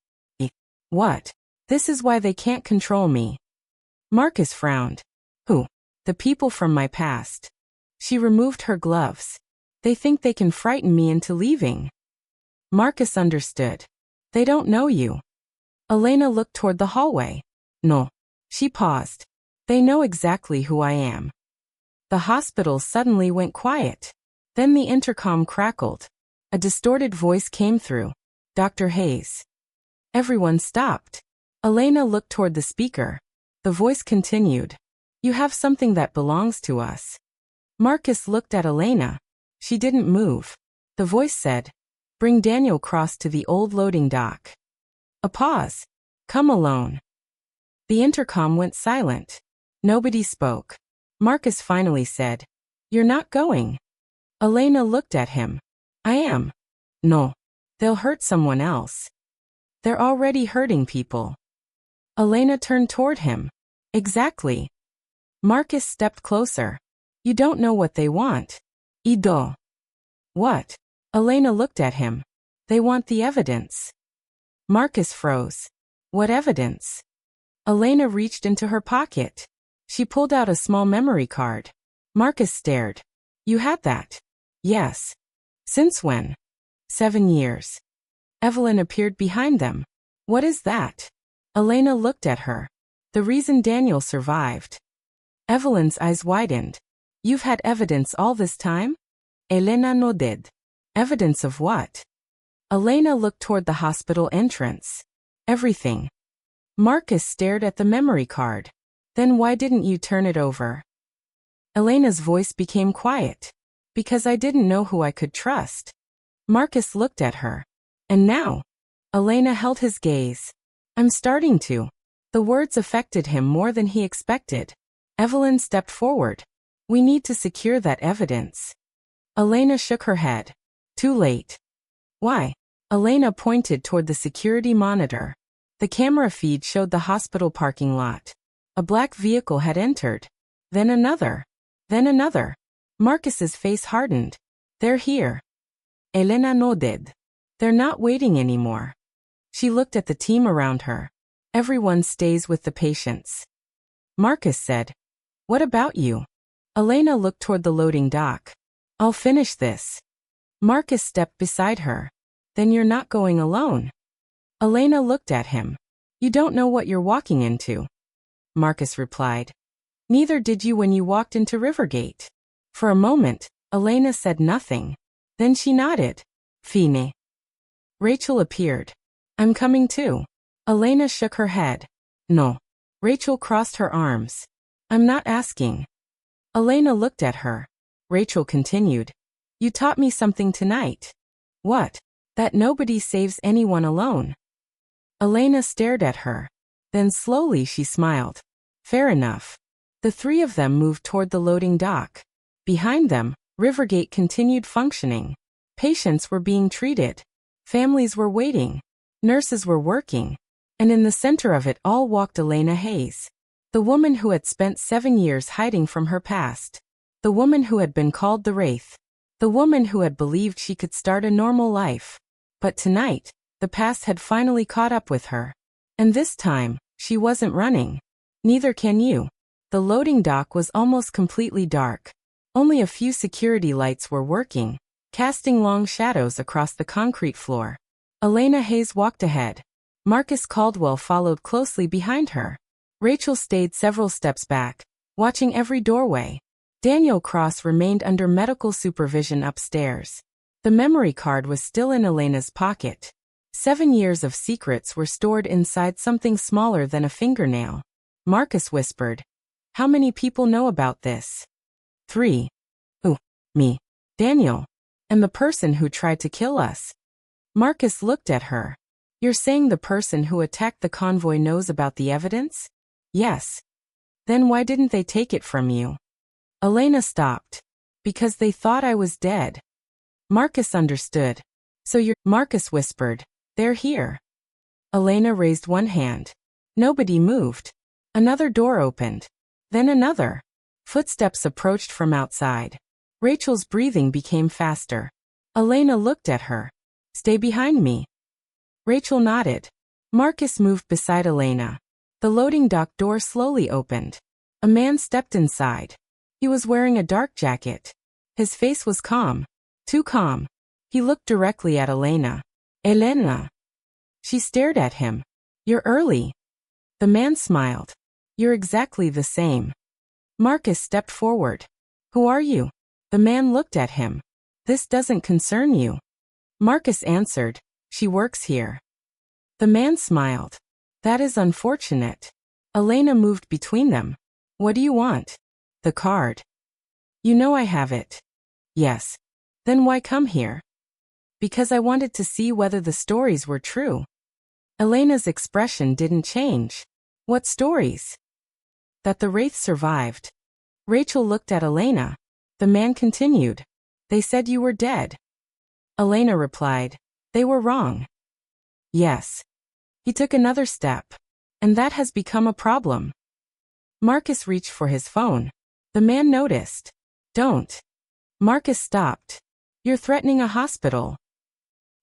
What? This is why they can't control me. Marcus frowned. Who? The people from my past. She removed her gloves. They think they can frighten me into leaving. Marcus understood. They don't know you. Elena looked toward the hallway. No. She paused. They know exactly who I am. The hospital suddenly went quiet. Then the intercom crackled. A distorted voice came through. Dr. Hayes. Everyone stopped. Elena looked toward the speaker. The voice continued. You have something that belongs to us. Marcus looked at Elena. She didn't move. The voice said, bring Daniel Cross to the old loading dock. A pause. Come alone. The intercom went silent. Nobody spoke. Marcus finally said, you're not going. Elena looked at him. I am. No. They'll hurt someone else. They're already hurting people. Elena turned toward him. Exactly. Marcus stepped closer. You don't know what they want. Ido. What? Elena looked at him. They want the evidence. Marcus froze. What evidence? Elena reached into her pocket. She pulled out a small memory card. Marcus stared. You had that? Yes. Since when? 7 years. Evelyn appeared behind them. What is that? Elena looked at her. The reason Daniel survived. Evelyn's eyes widened. You've had evidence all this time? Elena nodded. Evidence of what? Elena looked toward the hospital entrance. Everything. Marcus stared at the memory card. Then why didn't you turn it over? Elena's voice became quiet. Because I didn't know who I could trust. Marcus looked at her. And now? Elena held his gaze. I'm starting to. The words affected him more than he expected. Evelyn stepped forward. We need to secure that evidence. Elena shook her head. Too late. Why? Elena pointed toward the security monitor. The camera feed showed the hospital parking lot. A black vehicle had entered. Then another. Then another. Marcus's face hardened. They're here. Elena nodded. They're not waiting anymore. She looked at the team around her. Everyone stays with the patients. Marcus said, what about you? Elena looked toward the loading dock. I'll finish this. Marcus stepped beside her. Then you're not going alone. Elena looked at him. You don't know what you're walking into. Marcus replied. Neither did you when you walked into Rivergate. For a moment, Elena said nothing. Then she nodded. Fine. Rachel appeared. I'm coming too. Elena shook her head. No. Rachel crossed her arms. I'm not asking. Elena looked at her. Rachel continued. You taught me something tonight. What? That nobody saves anyone alone. Elena stared at her. Then slowly she smiled. Fair enough. The three of them moved toward the loading dock. Behind them, Rivergate continued functioning. Patients were being treated. Families were waiting. Nurses were working. And in the center of it all walked Elena Hayes. The woman who had spent 7 years hiding from her past. The woman who had been called the Wraith. The woman who had believed she could start a normal life. But tonight, the past had finally caught up with her. And this time, she wasn't running. Neither can you. The loading dock was almost completely dark. Only a few security lights were working, casting long shadows across the concrete floor. Elena Hayes walked ahead. Marcus Caldwell followed closely behind her. Rachel stayed several steps back, watching every doorway. Daniel Cross remained under medical supervision upstairs. The memory card was still in Elena's pocket. 7 years of secrets were stored inside something smaller than a fingernail. Marcus whispered. How many people know about this? 3. Ooh, me. Daniel. And the person who tried to kill us. Marcus looked at her. You're saying the person who attacked the convoy knows about the evidence? Yes. Then why didn't they take it from you? Elena stopped. Because they thought I was dead. Marcus understood. Marcus whispered. They're here. Elena raised one hand. Nobody moved. Another door opened. Then another. Footsteps approached from outside. Rachel's breathing became faster. Elena looked at her. Stay behind me. Rachel nodded. Marcus moved beside Elena. The loading dock door slowly opened. A man stepped inside. He was wearing a dark jacket. His face was calm. Too calm. He looked directly at Elena. Elena. She stared at him. You're early. The man smiled. You're exactly the same. Marcus stepped forward. Who are you? The man looked at him. This doesn't concern you. Marcus answered. She works here. The man smiled. That is unfortunate. Elena moved between them. What do you want? The card. You know I have it. Yes. Then why come here? Because I wanted to see whether the stories were true. Elena's expression didn't change. What stories? That the Wraith survived. Rachel looked at Elena. The man continued. They said you were dead. Elena replied. They were wrong. Yes. He took another step. And that has become a problem. Marcus reached for his phone. The man noticed. Don't. Marcus stopped. You're threatening a hospital.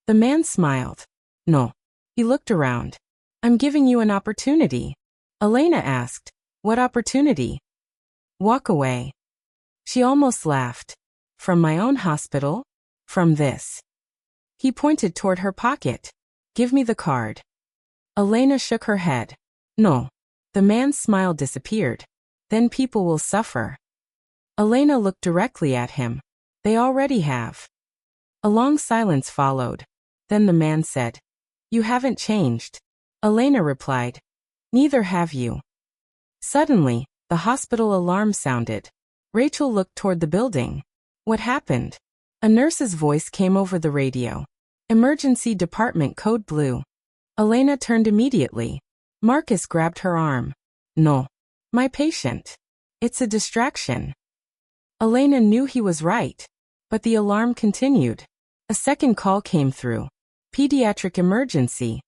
The man smiled. No. He looked around. I'm giving you an opportunity. Elena asked. What opportunity? Walk away. She almost laughed. From my own hospital? From this. He pointed toward her pocket. Give me the card. Elena shook her head. No. The man's smile disappeared. Then people will suffer. Elena looked directly at him. They already have. A long silence followed. Then the man said. You haven't changed. Elena replied. Neither have you. Suddenly, the hospital alarm sounded. Rachel looked toward the building. What happened? A nurse's voice came over the radio. Emergency department code blue. Elena turned immediately. Marcus grabbed her arm. No. My patient. It's a distraction. Elena knew he was right. But the alarm continued. A second call came through. Pediatric emergency.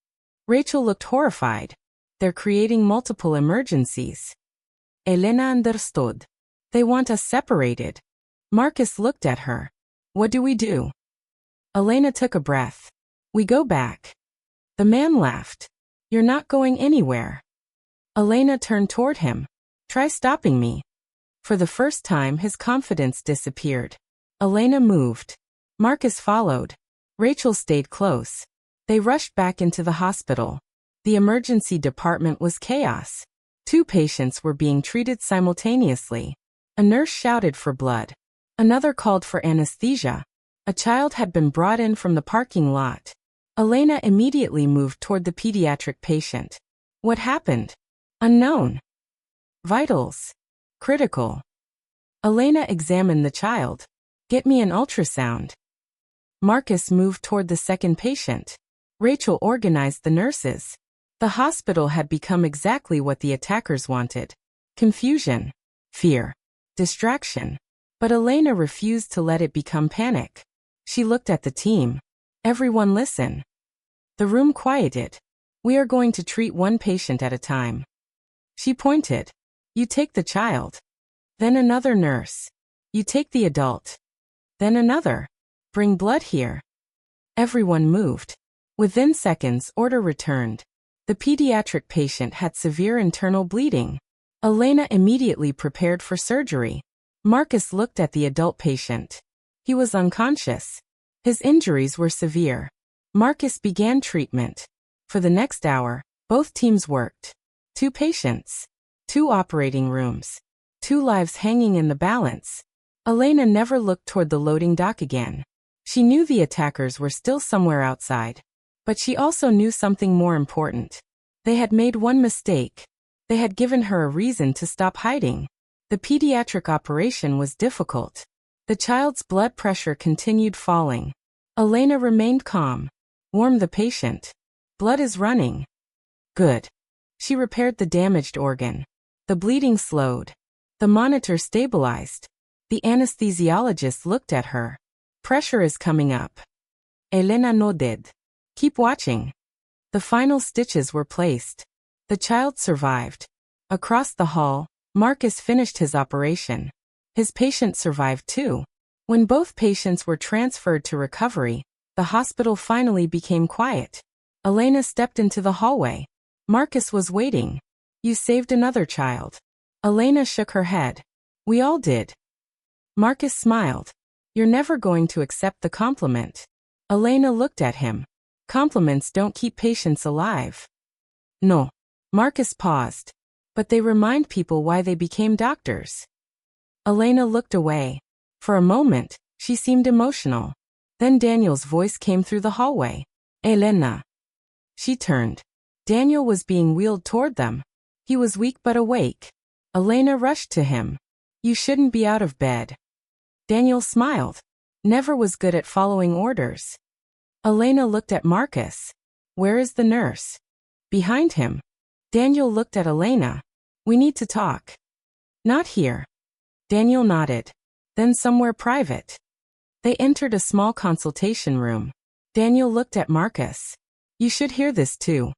Rachel looked horrified. They're creating multiple emergencies. Elena understood. They want us separated. Marcus looked at her. What do we do? Elena took a breath. We go back. The man laughed. You're not going anywhere. Elena turned toward him. Try stopping me. For the first time his confidence disappeared. Elena moved. Marcus followed. Rachel stayed close. They rushed back into the hospital. The emergency department was chaos. 2 patients were being treated simultaneously. A nurse shouted for blood. Another called for anesthesia. A child had been brought in from the parking lot. Elena immediately moved toward the pediatric patient. What happened? Unknown. Vitals. Critical. Elena examined the child. Get me an ultrasound. Marcus moved toward the second patient. Rachel organized the nurses. The hospital had become exactly what the attackers wanted. Confusion. Fear. Distraction. But Elena refused to let it become panic. She looked at the team. Everyone listen. The room quieted. We are going to treat one patient at a time. She pointed. You take the child. Then another nurse. You take the adult. Then another. Bring blood here. Everyone moved. Within seconds, order returned. The pediatric patient had severe internal bleeding. Elena immediately prepared for surgery. Marcus looked at the adult patient. He was unconscious. His injuries were severe. Marcus began treatment. For the next hour, both teams worked. 2 patients. 2 operating rooms. 2 lives hanging in the balance. Elena never looked toward the loading dock again. She knew the attackers were still somewhere outside. But she also knew something more important. They had made one mistake. They had given her a reason to stop hiding. The pediatric operation was difficult. The child's blood pressure continued falling. Elena remained calm. Warm the patient. Blood is running. Good. She repaired the damaged organ. The bleeding slowed. The monitor stabilized. The anesthesiologist looked at her. Pressure is coming up. Elena nodded. Keep watching. The final stitches were placed. The child survived. Across the hall, Marcus finished his operation. His patient survived too. When both patients were transferred to recovery, the hospital finally became quiet. Elena stepped into the hallway. Marcus was waiting. You saved another child. Elena shook her head. We all did. Marcus smiled. You're never going to accept the compliment. Elena looked at him. Compliments don't keep patients alive. No. Marcus paused. But they remind people why they became doctors. Elena looked away. For a moment, she seemed emotional. Then Daniel's voice came through the hallway. Elena. She turned. Daniel was being wheeled toward them. He was weak but awake. Elena rushed to him. You shouldn't be out of bed. Daniel smiled. Never was good at following orders. Elena looked at Marcus. Where is the nurse? Behind him. Daniel looked at Elena. We need to talk. Not here. Daniel nodded. Then somewhere private. They entered a small consultation room. Daniel looked at Marcus. You should hear this too.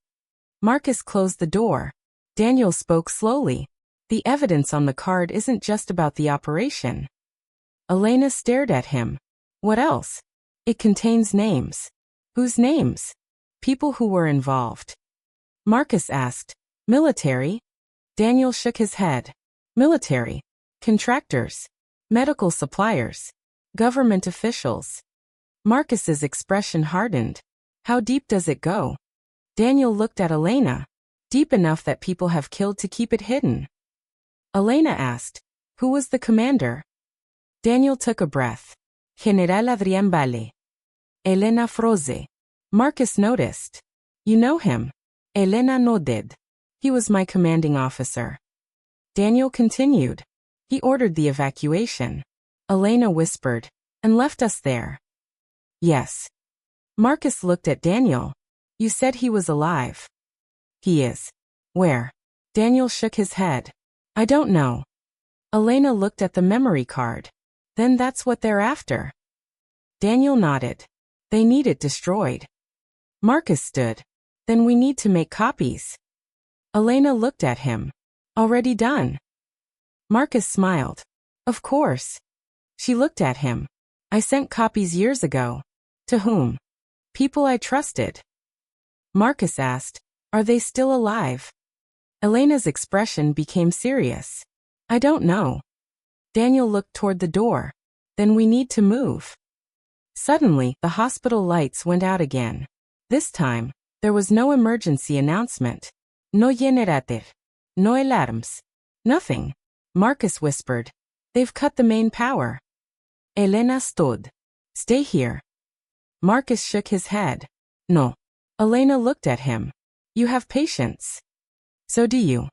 Marcus closed the door. Daniel spoke slowly. The evidence on the card isn't just about the operation. Elena stared at him. What else? It contains names. Whose names? People who were involved. Marcus asked. Military? Daniel shook his head. Military. Contractors. Medical suppliers. Government officials. Marcus's expression hardened. How deep does it go? Daniel looked at Elena. Deep enough that people have killed to keep it hidden. Elena asked. Who was the commander? Daniel took a breath. General Adrián Valle. Elena froze. Marcus noticed. You know him? Elena nodded. He was my commanding officer. Daniel continued. He ordered the evacuation. Elena whispered. And left us there. Yes. Marcus looked at Daniel. You said he was alive. He is. Where? Daniel shook his head. I don't know. Elena looked at the memory card. Then that's what they're after. Daniel nodded. They need it destroyed. Marcus stood. Then we need to make copies. Elena looked at him. Already done. Marcus smiled. Of course. She looked at him. I sent copies years ago. To whom? People I trusted. Marcus asked, are they still alive? Elena's expression became serious. I don't know. Daniel looked toward the door. Then we need to move. Suddenly, the hospital lights went out again. This time, there was no emergency announcement. No generator. No alarms. Nothing. Marcus whispered. They've cut the main power. Elena stood. Stay here. Marcus shook his head. No. Elena looked at him. You have patience. So do you.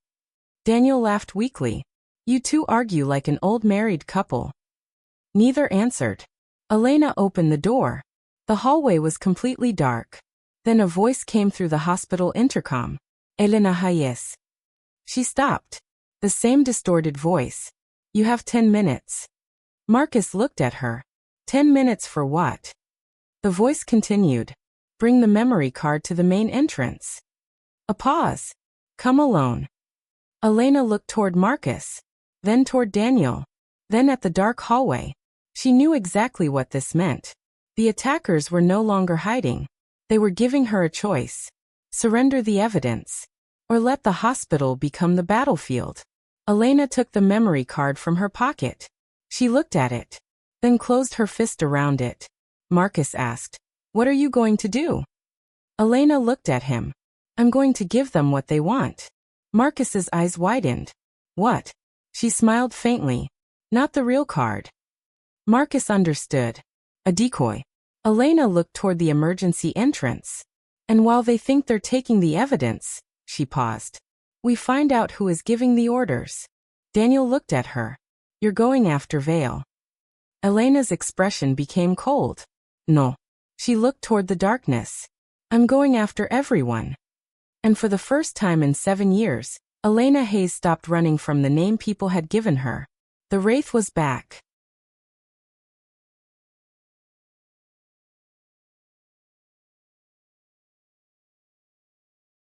Daniel laughed weakly. You two argue like an old married couple. Neither answered. Elena opened the door. The hallway was completely dark. Then a voice came through the hospital intercom. Elena Hayes. She stopped. The same distorted voice. You have 10 minutes. Marcus looked at her. 10 minutes for what? The voice continued. Bring the memory card to the main entrance. A pause. Come alone. Elena looked toward Marcus. Then toward Daniel. Then at the dark hallway. She knew exactly what this meant. The attackers were no longer hiding. They were giving her a choice. Surrender the evidence. Or let the hospital become the battlefield. Elena took the memory card from her pocket. She looked at it. Then closed her fist around it. Marcus asked, what are you going to do? Elena looked at him. I'm going to give them what they want. Marcus's eyes widened. What? She smiled faintly. Not the real card. Marcus understood. A decoy. Elena looked toward the emergency entrance. And while they think they're taking the evidence, she paused. We find out who is giving the orders. Daniel looked at her. You're going after Vale. Elena's expression became cold. No. She looked toward the darkness. I'm going after everyone. And for the first time in 7 years, Elena Hayes stopped running from the name people had given her. The Wraith was back.